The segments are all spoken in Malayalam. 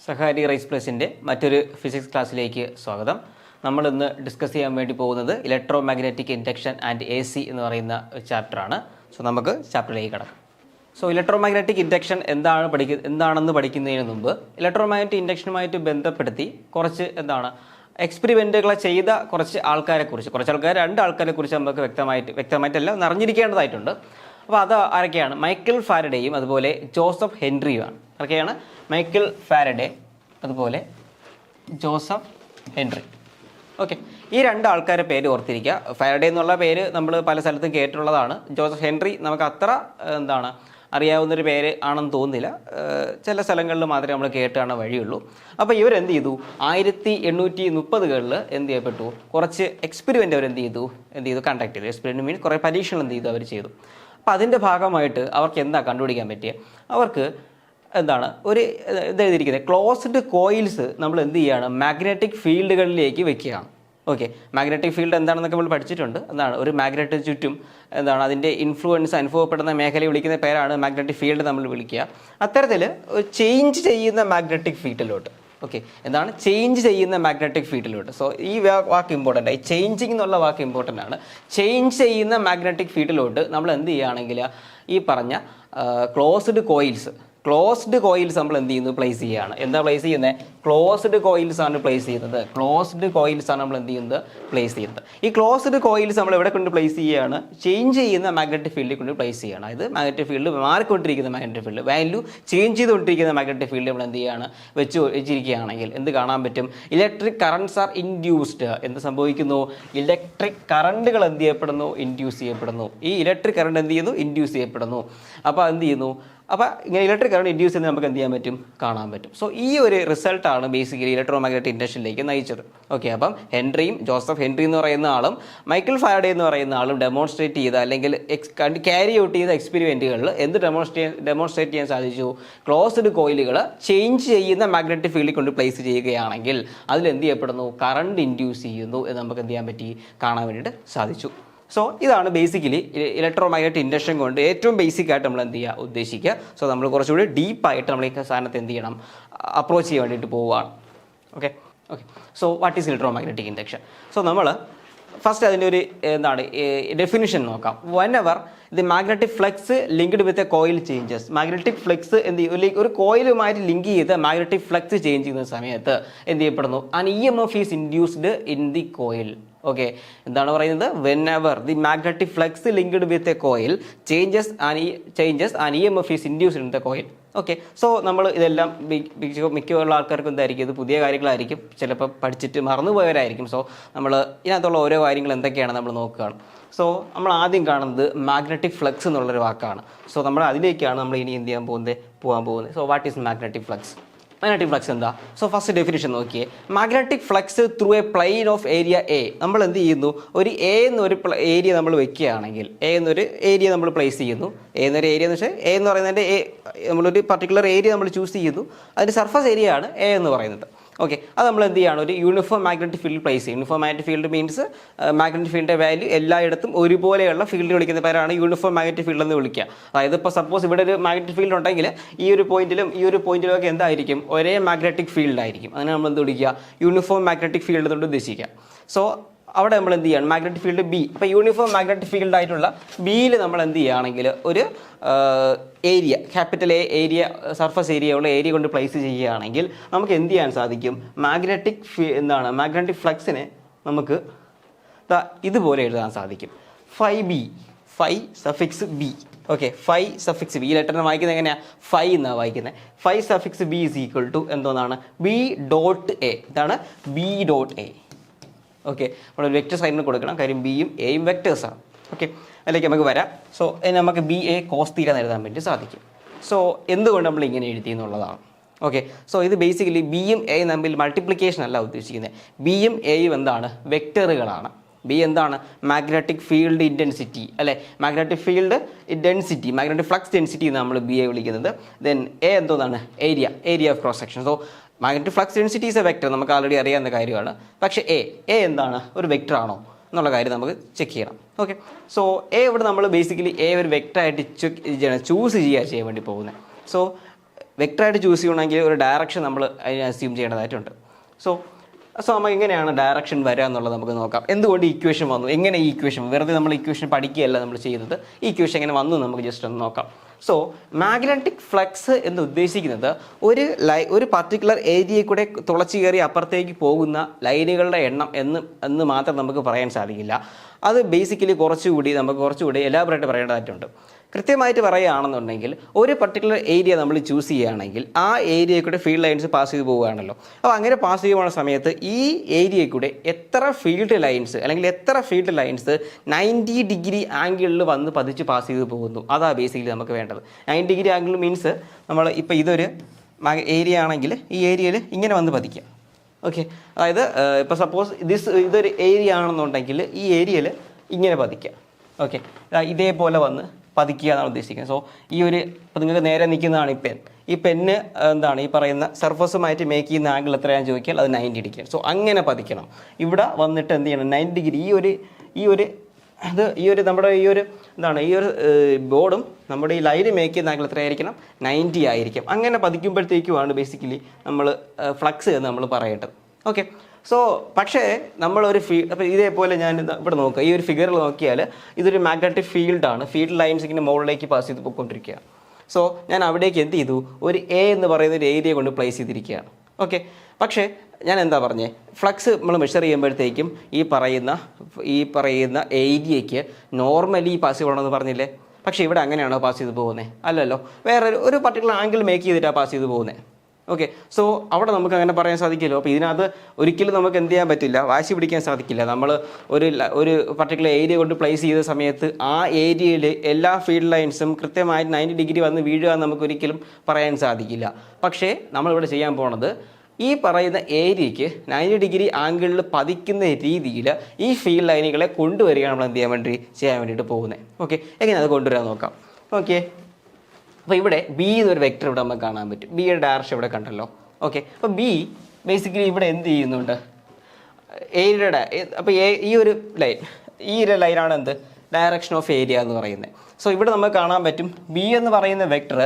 സഹാരി റൈസ് പ്ലസിൻ്റെ മറ്റൊരു ഫിസിക്സ് ക്ലാസ്സിലേക്ക് സ്വാഗതം. നമ്മൾ ഇന്ന് ഡിസ്കസ് ചെയ്യാൻ വേണ്ടി പോകുന്നത് electro magnetic induction and A C എന്ന് പറയുന്ന ചാപ്റ്ററാണ്. സോ നമുക്ക് ചാപ്റ്ററിലേക്ക് കിടക്കാം. സോ ഇലക്ട്രോ മാഗ്നറ്റിക് ഇൻഡക്ഷൻ എന്താണെന്ന് പഠിക്കുന്നതിന് മുമ്പ് ഇലക്ട്രോ മാഗ്നറ്റിക് ഇൻഡക്ഷനുമായിട്ട് ബന്ധപ്പെടുത്തി കുറച്ച് എക്സ്പെരിമെൻറ്റുകൾ ചെയ്ത കുറച്ച് ആൾക്കാരെ രണ്ട് ആൾക്കാരെ കുറിച്ച് നമുക്ക് വ്യക്തമായിട്ടല്ല അറിഞ്ഞിരിക്കേണ്ടതായിട്ടുണ്ട്. അപ്പോൾ അത് ആരൊക്കെയാണ്? മൈക്കൽ ഫാരഡേയും അതുപോലെ ജോസഫ് ഹെൻറിയുമാണ്. ആരൊക്കെയാണ്? മൈക്കൽ ഫാരഡേ അതുപോലെ ജോസഫ് ഹെൻറി. ഓക്കെ, ഈ രണ്ട് ആൾക്കാരുടെ പേര് ഓർത്തിരിക്കുക. ഫാരഡേ എന്നുള്ള പേര് നമ്മൾ പല സ്ഥലത്തും കേട്ടിട്ടുള്ളതാണ്. ജോസഫ് ഹെൻറി നമുക്ക് അത്ര അറിയാവുന്നൊരു പേര് ആണെന്ന് തോന്നുന്നില്ല. ചില സ്ഥലങ്ങളിൽ മാത്രമേ നമ്മൾ കേട്ടാണ് വഴിയുള്ളൂ. അപ്പോൾ ഇവരെന്ത് ചെയ്തു? 1830കളിൽ എന്ത് ചെയ്യപ്പെട്ടു? കുറച്ച് എക്സ്പെരിമെൻ്റ് അവർ എന്ത് ചെയ്തു കണ്ടക്ട് ചെയ്തു. എക്സ്പെരിമെൻറ്റ് മീൻസ് കുറേ പരീക്ഷണം അവർ ചെയ്തു. അപ്പോൾ അതിൻ്റെ ഭാഗമായിട്ട് അവർക്ക് എന്താ കണ്ടുപിടിക്കാൻ പറ്റിയത്? അവർക്ക് ഒരു എഴുതിയിരിക്കുന്നത് ക്ലോസ്ഡ് കോയിൽസ് നമ്മൾ എന്ത് ചെയ്യുകയാണ്? മാഗ്നറ്റിക് ഫീൽഡുകളിലേക്ക് വെക്കുകയാണ്. ഓക്കെ, മാഗ്നറ്റിക് ഫീൽഡ് എന്താണെന്നൊക്കെ നമ്മൾ പഠിച്ചിട്ടുണ്ട്. ഒരു മാഗ്നറ്റിന് ചുറ്റും അതിൻ്റെ ഇൻഫ്ലുവൻസ് അനുഭവപ്പെടുന്ന മേഖലയെ വിളിക്കുന്ന പേരാണ് മാഗ്നറ്റിക് ഫീൽഡ് നമ്മൾ വിളിക്കുക. അത്തരത്തിൽ ചേഞ്ച് ചെയ്യുന്ന മാഗ്നറ്റിക് ഫീൽഡിലോട്ട് ചേഞ്ച് ചെയ്യുന്ന മാഗ്നറ്റിക് ഫീൽഡിലോട്ട്. സോ ഈ വാക്ക് ഇമ്പോർട്ടൻ്റ് ആയി. ചേഞ്ചിങ് എന്നുള്ള വാക്ക് ഇമ്പോർട്ടൻ്റ് ആണ്. ചേഞ്ച് ചെയ്യുന്ന മാഗ്നറ്റിക് ഫീൽഡിലോട്ട് നമ്മൾ എന്ത് ചെയ്യുകയാണെങ്കിൽ ഈ പറഞ്ഞ ക്ലോസ്ഡ് കോയിൽസ് നമ്മൾ എന്ത് ചെയ്യുന്നു? പ്ലേസ് ചെയ്യുകയാണ്. എന്താ പ്ലേസ് ചെയ്യുന്നത്? ക്ലോസ്ഡ് കോയിൽസ് ആണ് പ്ലേസ് ചെയ്യുന്നത്. നമ്മൾ എന്ത് ചെയ്യുന്നത്? പ്ലേസ് ചെയ്യുന്നത്. ഈ ക്ലോസ്ഡ് കോയിൽസ് നമ്മൾ എവിടെ കൊണ്ട് പ്ലേസ് ചെയ്യുകയാണ്? ചേഞ്ച് ചെയ്യുന്ന മാഗ്നറ്റിക് ഫീൽഡിൽ കൊണ്ട് പ്ലേസ് ചെയ്യുകയാണ്. അതായത് മാഗ്നറ്റിക് ഫീൽഡ് മാറിക്കൊണ്ടിരിക്കുന്ന മാഗ്നറ്റിക് ഫീൽഡ്, വാല്യൂ ചേഞ്ച് ചെയ്തുകൊണ്ടിരിക്കുന്ന മാഗ്നറ്റിക് ഫീൽഡ് നമ്മൾ എന്ത് ചെയ്യുകയാണ്? വെച്ചിരിക്കുകയാണെങ്കിൽ എന്ത് കാണാൻ പറ്റും? Electric currents are induced. എന്ത് സംഭവിക്കുന്നു? ഇലക്ട്രിക് കറണ്ടുകൾ എന്ത് ചെയ്യപ്പെടുന്നു? ഇൻഡ്യൂസ് ചെയ്യപ്പെടുന്നു. ഈ ഇലക്ട്രിക് കറണ്ട് എന്ത് ചെയ്യുന്നു? ഇൻഡ്യൂസ് ചെയ്യപ്പെടുന്നു. അപ്പോൾ എന്ത് ചെയ്യുന്നു? അപ്പോൾ ഇങ്ങനെ ഇലക്ട്രിക് കറണ്ട് ഇൻഡ്യൂസ് ചെയ്യുന്നത് നമുക്ക് എന്ത് ചെയ്യാൻ പറ്റും? കാണാൻ പറ്റും. സോ ഈ ഒരു റിസൾട്ടാണ് ബേസിക്കലി ഇലക്ട്രോ മാഗ്നറ്റിക് ഇൻഡക്ഷനിലേക്ക് നയിച്ചത്. ഓക്കെ, അപ്പം ജോസഫ് ഹെൻറി എന്ന് പറയുന്ന ആളും മൈക്കൽ ഫാരഡേ എന്ന് പറയുന്ന ആളും ഡെമോൺസ്ട്രേറ്റ് ചെയ്ത അല്ലെങ്കിൽ ക്യാരി ഔട്ട് ചെയ്ത എക്സ്പെരിമെൻറ്റുകളിൽ എന്ത് ഡെമോൺസ്ട്രേറ്റ് ചെയ്യാൻ സാധിച്ചു? ക്ലോസ്ഡ് കോയിലുകൾ ചേഞ്ച് ചെയ്യുന്ന മാഗ്നറ്റിക് ഫീൽഡിൽ കൊണ്ട് പ്ലേസ് ചെയ്യുകയാണെങ്കിൽ അതിലെന്ത് ചെയ്യപ്പെടുന്നു? കറണ്ട് ഇൻഡ്യൂസ് ചെയ്യുന്നു എന്ന് നമുക്ക് എന്ത് ചെയ്യാൻ പറ്റി? കാണാൻ വേണ്ടിയിട്ട് സാധിച്ചു. സോ ഇതാണ് ബേസിക്കലി ഇലക്ട്രോ മാഗ്നറ്റിക് ഇൻഡക്ഷൻ കൊണ്ട് ഏറ്റവും ബേസിക് ആയിട്ട് നമ്മൾ എന്ത് ചെയ്യുക? ഉദ്ദേശിക്കുക. സോ നമ്മൾ കുറച്ചുകൂടി ഡീപ്പായിട്ട് നമ്മൾ ഈ സാധനത്തെ എന്ത് ചെയ്യണം? അപ്രോച്ച് ചെയ്യാൻ വേണ്ടിയിട്ട് പോവുകയാണ്. Okay, so what is electro magnetic induction? So നമ്മൾ ഫസ്റ്റ് അതിൻ്റെ ഒരു ഡെഫിനിഷൻ നോക്കാം. Whenever the magnetic flux linked with a coil changes. Magnetic flux ഒരു കോയിലുമായിട്ട് ലിങ്ക് ചെയ്ത് മാഗ്നറ്റിക് ഫ്ലക്സ് ചേഞ്ച് ചെയ്യുന്ന സമയത്ത് എന്ത് ചെയ്യപ്പെടുന്നു? An EMF is induced in the coil. Okay, എന്താണ് പറയുന്നത്? Whenever the magnetic flux linked with a coil changes an EMF is induced in the coil. Okay, so നമ്മൾ ഇതെല്ലാം മിക്കുള്ള ആൾക്കാർക്കും എന്തായിരിക്കും? ഇത് പുതിയ കാര്യങ്ങളായിരിക്കും, ചിലപ്പോൾ പഠിച്ചിട്ട് മറന്നുപോയവരായിരിക്കും. സോ നമ്മൾ ഇതിനകത്തുള്ള ഓരോ കാര്യങ്ങൾ എന്തൊക്കെയാണ് നമ്മൾ നോക്കുകയാണ്. സോ നമ്മൾ ആദ്യം കാണുന്നത് മാഗ്നറ്റിക് ഫ്ലക്സ് എന്നുള്ളൊരു വാക്കാണ്. സോ നമ്മൾ അതിലേക്കാണ് നമ്മൾ ഇനി എന്ത് പോകാൻ പോകുന്നത്. So what is magnetic flux? Magnetic flux എന്താ? സോ ഫസ്റ്റ് ഡെഫിനിഷൻ നോക്കിയേ. Magnetic flux through a plane of area A. നമ്മൾ എന്ത് ചെയ്യുന്നു? ഒരു എ എന്നൊരു ഏരിയ നമ്മൾ വെക്കുകയാണെങ്കിൽ, എ എന്നൊരു ഏരിയ നമ്മൾ പ്ലേസ് ചെയ്യുന്നു. എ എന്നൊരു ഏരിയ എന്ന് വെച്ചാൽ എ എന്ന് പറയുന്നതിൻ്റെ നമ്മളൊരു പർട്ടിക്കുലർ ഏരിയ നമ്മൾ ചൂസ് ചെയ്യുന്നു. അതിൻ്റെ സർഫസ് ഏരിയ ആണ് എ എന്ന് പറയുന്നത്. ഓക്കെ, അത് നമ്മൾ എന്ത് ചെയ്യുകയാണ്? ഒരു യൂണിഫോം മാഗ്നറ്റിക് ഫീൽഡ് പ്ലേസ് ചെയ്യും. Uniform magnetic field means magnetic ഫീൽഡിൻ്റെ വാല്യൂ എല്ലായിടത്തും ഒരുപോലെയുള്ള ഫീൽഡ് വിളിക്കുന്ന പേരാണ് യൂണിഫോം മാഗ്നറ്റിക് ഫീൽഡ് എന്ന് വിളിക്കുക. അതായത് ഇപ്പോൾ സപ്പോസ് ഇവിടെ ഒരു മാഗ്നറ്റിക് ഫീൽഡ് ഉണ്ടെങ്കിൽ ഈ ഒരു പോയിന്റിലും ഒക്കെ എന്തായിരിക്കും? ഒരേ മാഗ്നറ്റിക് ഫീൽഡ് ആയിരിക്കും. അങ്ങനെ നമ്മൾ എന്ത് വിളിക്കുക? യൂണിഫോം മാഗ്നറ്റിക് ഫീൽഡ് കൊണ്ട് ഉദ്ദേശിക്കുക. സോ അവിടെ നമ്മൾ എന്ത് ചെയ്യണം? Magnetic field B. അപ്പോൾ യൂണിഫോം മാഗ്നറ്റിക് ഫീൽഡ് ആയിട്ടുള്ള ബിയിൽ നമ്മൾ എന്ത് ചെയ്യുകയാണെങ്കിൽ ഒരു area, capital A area, surface ഏരിയയുള്ള ഏരിയ കൊണ്ട് പ്ലേസ് ചെയ്യുകയാണെങ്കിൽ നമുക്ക് എന്ത് ചെയ്യാൻ സാധിക്കും? മാഗ്നറ്റിക് ഫ്ലക്സിനെ നമുക്ക് ഇതുപോലെ എഴുതാൻ സാധിക്കും. Phi suffix B. Okay, phi suffix B. ഈ ലെറ്ററിനെ വായിക്കുന്നത് എങ്ങനെയാണ്? ഫൈ എന്നാണ് വായിക്കുന്നത്. Phi suffix B is equal to എന്തോന്നാണ്? B dot A. ഇതാണ് ബി ഡോട്ട് എ. ഓക്കെ, നമ്മളൊരു വെക്റ്റർ സൈനിന് കൊടുക്കണം. കാര്യം ബിയും എയും വെക്റ്റേഴ്സാണ്. ഓക്കെ, അതിലേക്ക് നമുക്ക് വരാം. സോ നമുക്ക് ബി എ കോസ് തീര എഴുതാൻ വേണ്ടി സാധിക്കും. സോ എന്തുകൊണ്ട് നമ്മൾ ഇങ്ങനെ എഴുതി എന്നുള്ളതാണ്. ഓക്കെ, സോ ഇത് ബേസിക്കലി ബിയും എയും തമ്മിൽ മൾട്ടിപ്ലിക്കേഷൻ അല്ല ഉദ്ദേശിക്കുന്നത്. ബിയും എയും വെക്റ്ററുകളാണ്. ബി എന്താണ്? മാഗ്നറ്റിക് ഫീൽഡ് ഇൻറ്റൻസിറ്റി അല്ലേ? Magnetic field density, magnetic flux density എന്ന് നമ്മൾ ബി എ വിളിക്കുന്നത്. ദെൻ എ എന്തോന്നാണ്? Area of cross section. So magnetic flux density is a vector, നമുക്ക് ആൾറെഡി അറിയാവുന്ന കാര്യമാണ്. പക്ഷേ എ എന്താണ്? ഒരു വെക്റ്റർ ആണോ എന്നുള്ള കാര്യം നമുക്ക് ചെക്ക് ചെയ്യണം. ഓക്കെ, സോ ഇവിടെ നമ്മൾ ബേസിക്കലി ഒരു വെക്റ്ററായിട്ട് ചൂസ് ചെയ്യാൻ വേണ്ടി പോകുന്നത്. സോ വെക്ടറായിട്ട് ചൂസ് ചെയ്യണമെങ്കിൽ ഒരു ഡയറക്ഷൻ നമ്മൾ അതിനെ അസ്യൂം ചെയ്യേണ്ടതായിട്ടുണ്ട്. സോ നമുക്ക് എങ്ങനെയാണ് ഡയറക്ഷൻ വരിക എന്നുള്ളത് നമുക്ക് നോക്കാം. എന്തുകൊണ്ട് ഇക്വേഷൻ വന്നു, എങ്ങനെ ഈ ഇക്വേഷൻ, വെറുതെ നമ്മൾ ഇക്വേഷൻ പഠിക്കുകയല്ല നമ്മൾ ചെയ്യുന്നത്, ഈ ഇക്വേഷൻ എങ്ങനെ വന്നു നമുക്ക് ജസ്റ്റ് ഒന്ന് നോക്കാം. സോ മാഗ്നറ്റിക് ഫ്ലക്സ് എന്ന് ഉദ്ദേശിക്കുന്നത് ഒരു പർട്ടിക്കുലർ ഏരിയയിൽ കൂടെ തുളച്ചു കയറി അപ്പുറത്തേക്ക് പോകുന്ന ലൈനുകളുടെ എണ്ണം എന്ന് മാത്രം നമുക്ക് പറയാൻ സാധിക്കില്ല. അത് ബേസിക്കലി നമുക്ക് കുറച്ചുകൂടി എലാബറേറ്റ് പറയേണ്ടതായിട്ടുണ്ട്. കൃത്യമായിട്ട് പറയുകയാണെന്നുണ്ടെങ്കിൽ ഒരു പർട്ടിക്കുലർ ഏരിയ നമ്മൾ ചൂസ് ചെയ്യുകയാണെങ്കിൽ ആ ഏരിയയിൽ കൂടെ ഫീൽഡ് ലൈൻസ് പാസ് ചെയ്ത് പോവുകയാണല്ലോ. അപ്പോൾ അങ്ങനെ പാസ് ചെയ്യുന്ന സമയത്ത് ഈ ഏരിയയിൽ കൂടെ എത്ര ഫീൽഡ് ലൈൻസ് 90 ഡിഗ്രി ആംഗിളിൽ വന്ന് പതിച്ച് പാസ് ചെയ്ത് പോകുന്നു, അതാണ് ബേസിക്കലി നമുക്ക് വേണ്ടത്. 90 ഡിഗ്രി ആംഗിൾ മീൻസ് നമ്മൾ ഇപ്പോൾ ഇതൊരു ഏരിയ ആണെങ്കിൽ ഈ ഏരിയയിൽ ഇങ്ങനെ വന്ന് പതിക്കുക. ഓക്കെ, അതായത് ഇപ്പോൾ സപ്പോസ് ഇതൊരു ഏരിയ ആണെന്നുണ്ടെങ്കിൽ ഈ ഏരിയയിൽ ഇങ്ങനെ പതിക്കുക. ഓക്കെ, ഇതേപോലെ വന്ന് പതിക്കുക എന്നാണ് ഉദ്ദേശിക്കുന്നത്. സോ ഇപ്പോൾ നിങ്ങൾക്ക് നേരെ നിൽക്കുന്നതാണ് ഈ പെന്ന് എന്താണ് ഈ പറയുന്ന സർഫസുമായിട്ട് മേക്ക് ചെയ്യുന്ന ആംഗിൾ എത്രയാണെന്ന് ചോദിച്ചാൽ അത് 90 ഡിഗ്രിയാണ്. സോ അങ്ങനെ പതിക്കണം. ഇവിടെ വന്നിട്ട് എന്ത് ചെയ്യണം, 90 ഡിഗ്രി നമ്മുടെ ഈ ഒരു ബോർഡും നമ്മുടെ ഈ ലൈന് മേക്ക് ചെയ്യുന്ന ആംഗിൾ എത്രയായിരിക്കണം, 90 ആയിരിക്കും. അങ്ങനെ പതിക്കുമ്പോഴത്തേക്കുമാണ് ബേസിക്കലി നമ്മൾ ഫ്ലക്സ് എന്ന് നമ്മൾ പറയേണ്ടത്. ഓക്കെ, സോ പക്ഷേ നമ്മളൊരു അപ്പോൾ ഇതേപോലെ ഞാൻ ഇവിടെ നോക്കുക, ഈ ഒരു ഫിഗറിൽ നോക്കിയാൽ ഇതൊരു മാഗ്നറ്റിക് ഫീൽഡാണ്. ഫീൽഡ് ലൈൻസ് ഇങ്ങനെ മുകളിലേക്ക് പാസ് ചെയ്ത് പോയിക്കൊണ്ടിരിക്കുകയാണ്. സോ ഞാൻ അവിടേക്ക് എന്ത് ചെയ്തു, ഒരു എ എന്ന് പറയുന്ന ഒരു ഏരിയ കൊണ്ട് പ്ലേസ് ചെയ്തിരിക്കുകയാണ്. ഓക്കെ, പക്ഷേ ഞാൻ എന്താ പറഞ്ഞേ, ഫ്ലക്സ് നമ്മൾ മെഷർ ചെയ്യുമ്പോഴത്തേക്കും ഈ പറയുന്ന ഏരിയയ്ക്ക് നോർമലി പാസ് ചെയ്യണമെന്ന് പറഞ്ഞില്ലേ. പക്ഷേ ഇവിടെ അങ്ങനെയാണോ പാസ് ചെയ്ത് പോകുന്നത്? അല്ലല്ലോ, വേറെ ഒരു പർട്ടിക്കുലർ ആംഗിൾ മേക്ക് ചെയ്തിട്ടാണ് പാസ് ചെയ്ത് പോകുന്നത്. ഓക്കെ, സോ അവിടെ നമുക്ക് അങ്ങനെ പറയാൻ സാധിക്കുമല്ലോ. അപ്പോൾ ഇതിനകത്ത് ഒരിക്കലും നമുക്ക് എന്ത് ചെയ്യാൻ പറ്റില്ല, വാശി പിടിക്കാൻ സാധിക്കില്ല. നമ്മൾ ഒരു പർട്ടിക്കുലർ ഏരിയ കൊണ്ട് പ്ലേസ് ചെയ്ത സമയത്ത് ആ ഏരിയയിൽ എല്ലാ ഫീൽഡ് ലൈൻസും കൃത്യമായിട്ട് 90 ഡിഗ്രി വന്ന് വീഴുക എന്ന് നമുക്ക് ഒരിക്കലും പറയാൻ സാധിക്കില്ല. പക്ഷേ നമ്മളിവിടെ ചെയ്യാൻ പോണത് ഈ പറയുന്ന ഏരിയയ്ക്ക് 90 ഡിഗ്രി ആംഗിളിൽ പതിക്കുന്ന രീതിയിൽ ഈ ഫീൽഡ് ലൈനുകളെ കൊണ്ടുവരികയാണ് നമ്മൾ ചെയ്യാൻ വേണ്ടിയിട്ട് പോകുന്നത്. ഓക്കെ, എങ്ങനെ അത് കൊണ്ടുവരാൻ നോക്കാം. ഓക്കെ, അപ്പോൾ ഇവിടെ ബി എന്നൊരു വെക്ടർ ഇവിടെ നമുക്ക് കാണാൻ പറ്റും. ബിയുടെ ഡയറക്ഷൻ ഇവിടെ കണ്ടല്ലോ. ഓക്കെ, അപ്പോൾ ബി ബേസിക്കലി ഇവിടെ എന്ത് ചെയ്യുന്നുണ്ട്, ഏരിയയുടെ അപ്പോൾ ഈ ഒരു ലൈനാണ് എന്ത്, ഡയറക്ഷൻ ഓഫ് ഏരിയ എന്ന് പറയുന്നത്. സോ ഇവിടെ നമുക്ക് കാണാൻ പറ്റും ബി എന്ന് പറയുന്ന വെക്ടർ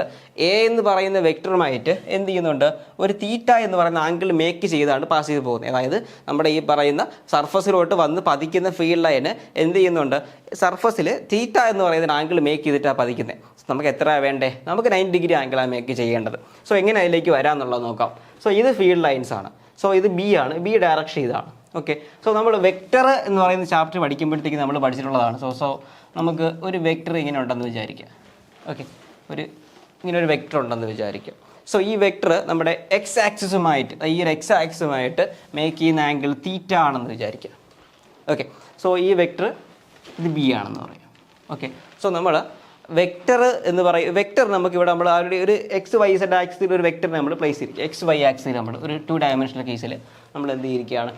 എ എന്ന് പറയുന്ന വെക്ടറുമായിട്ട് എന്ത് ചെയ്യുന്നുണ്ട്, ഒരു തീറ്റ എന്ന് പറയുന്ന ആംഗിൾ മേക്ക് ചെയ്താണ് പാസ് ചെയ്ത് പോകുന്നത്. അതായത് നമ്മുടെ ഈ പറയുന്ന സർഫസിലോട്ട് വന്ന് പതിക്കുന്ന ഫീൽഡ് ലൈന് എന്ത് ചെയ്യുന്നുണ്ട്, സർഫസിൽ തീറ്റ എന്ന് പറയുന്ന ആംഗിൾ മേക്ക് ചെയ്തിട്ടാണ് പതിക്കുന്നത്. നമുക്ക് എത്ര വേണ്ടേ, നമുക്ക് 90 ഡിഗ്രി ആംഗിളാണ് മേക്ക് ചെയ്യേണ്ടത്. സോ എങ്ങനെ അതിലേക്ക് വരാമെന്നുള്ളത് നോക്കാം. സോ ഇത് ഫീൽഡ് ലൈൻസ് ആണ്. സോ ഇത് ബി ആണ്, ബി ഡയറക്ഷൻ ഇതാണ്. ഓക്കെ, സോ നമ്മൾ വെക്ടർ എന്ന് പറയുന്ന ചാപ്റ്റർ പഠിക്കുമ്പോഴത്തേക്ക് നമ്മൾ പഠിച്ചിട്ടുള്ളതാണ്. സോ നമുക്ക് ഒരു വെക്ടർ ഇങ്ങനെ ഉണ്ടെന്ന് വിചാരിക്കുക. ഓക്കെ, ഇങ്ങനെ ഒരു വെക്ടർ ഉണ്ടെന്ന് വിചാരിക്കുക. സോ ഈ വെക്ടർ നമ്മുടെ എക്സ് ആക്സിസുമായിട്ട് മേക്ക് ചെയ്യുന്ന ആംഗിൾ തീറ്റ ആണെന്ന് വിചാരിക്കുക. ഓക്കെ, സോ ഈ വെക്ടർ ഇത് ബി ആണെന്ന് പറയാം. ഓക്കെ, സോ നമ്മൾ വെക്ടർ എന്ന് പറയും, വെക്ടർ നമുക്ക് ഇവിടെ നമ്മൾ ആൾറെഡി ഒരു XYZ ആക്സിൽ ഒരു വെക്ടറിനെ നമ്മൾ പ്ലേസ് ചെയ്തിരിക്കുക. XY ആക്സിൽ നമ്മൾ ഒരു 2 ഡയമെൻഷണൽ കേസിൽ നമ്മൾ എന്ത് ചെയ്തിരിക്കുകയാണ്,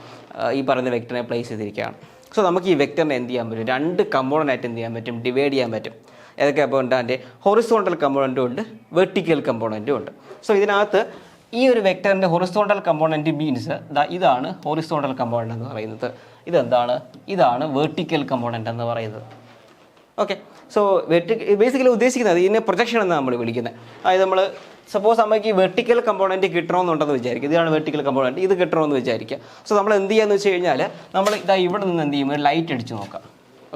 ഈ പറയുന്ന വെക്ടറിനെ പ്ലേസ് ചെയ്തിരിക്കുകയാണ്. സോ നമുക്ക് ഈ വെക്ടറിനെ എന്ത് ചെയ്യാൻ പറ്റും, 2 കമ്പോണൻ്റായിട്ട് എന്ത് ചെയ്യാൻ പറ്റും, ഡിവൈഡ് ചെയ്യാൻ പറ്റും. ഏതൊക്കെ കമ്പോണൻ്റ്, അതിൻ്റെ ഹൊറിസോണ്ടൽ കമ്പോണൻറ്റും ഉണ്ട്, വെർട്ടിക്കൽ കമ്പോണൻറ്റും ഉണ്ട്. സോ ഇതിനകത്ത് ഈ ഒരു വെക്ടറിൻ്റെ ഹൊറിസോണ്ടൽ കമ്പോണൻറ്റ് മീൻസ് ഇതാണ് ഹൊറിസോണ്ടൽ കമ്പോണൻ്റ് എന്ന് പറയുന്നത്. ഇതാണ് വെർട്ടിക്കൽ കമ്പോണൻ്റ് എന്ന് പറയുന്നത്. ഓക്കെ, സോ ബേസിക്കലി ഉദ്ദേശിക്കുന്നത് ഇതിനെ പ്രൊജക്ഷൻ എന്നാണ് നമ്മൾ വിളിക്കുന്നത്. അതായത് നമ്മൾ സപ്പോസ് നമുക്ക് ഈ വെർട്ടിക്കൽ കമ്പോണൻറ്റ് കിട്ടണമെന്നുണ്ടെന്ന് വിചാരിക്കുക, ഇതാണ് വെർട്ടിക്കൽ കമ്പോണൻറ്റ്, ഇത് കിട്ടണമെന്ന് വിചാരിക്കുക. സോ നമ്മൾ എന്ത് ചെയ്യാന്ന് വെച്ച് കഴിഞ്ഞാൽ നമ്മൾ ഇവിടെ നിന്ന് എന്ത് ചെയ്യും, ഒരു ലൈറ്റ് അടിച്ച് നോക്കാം.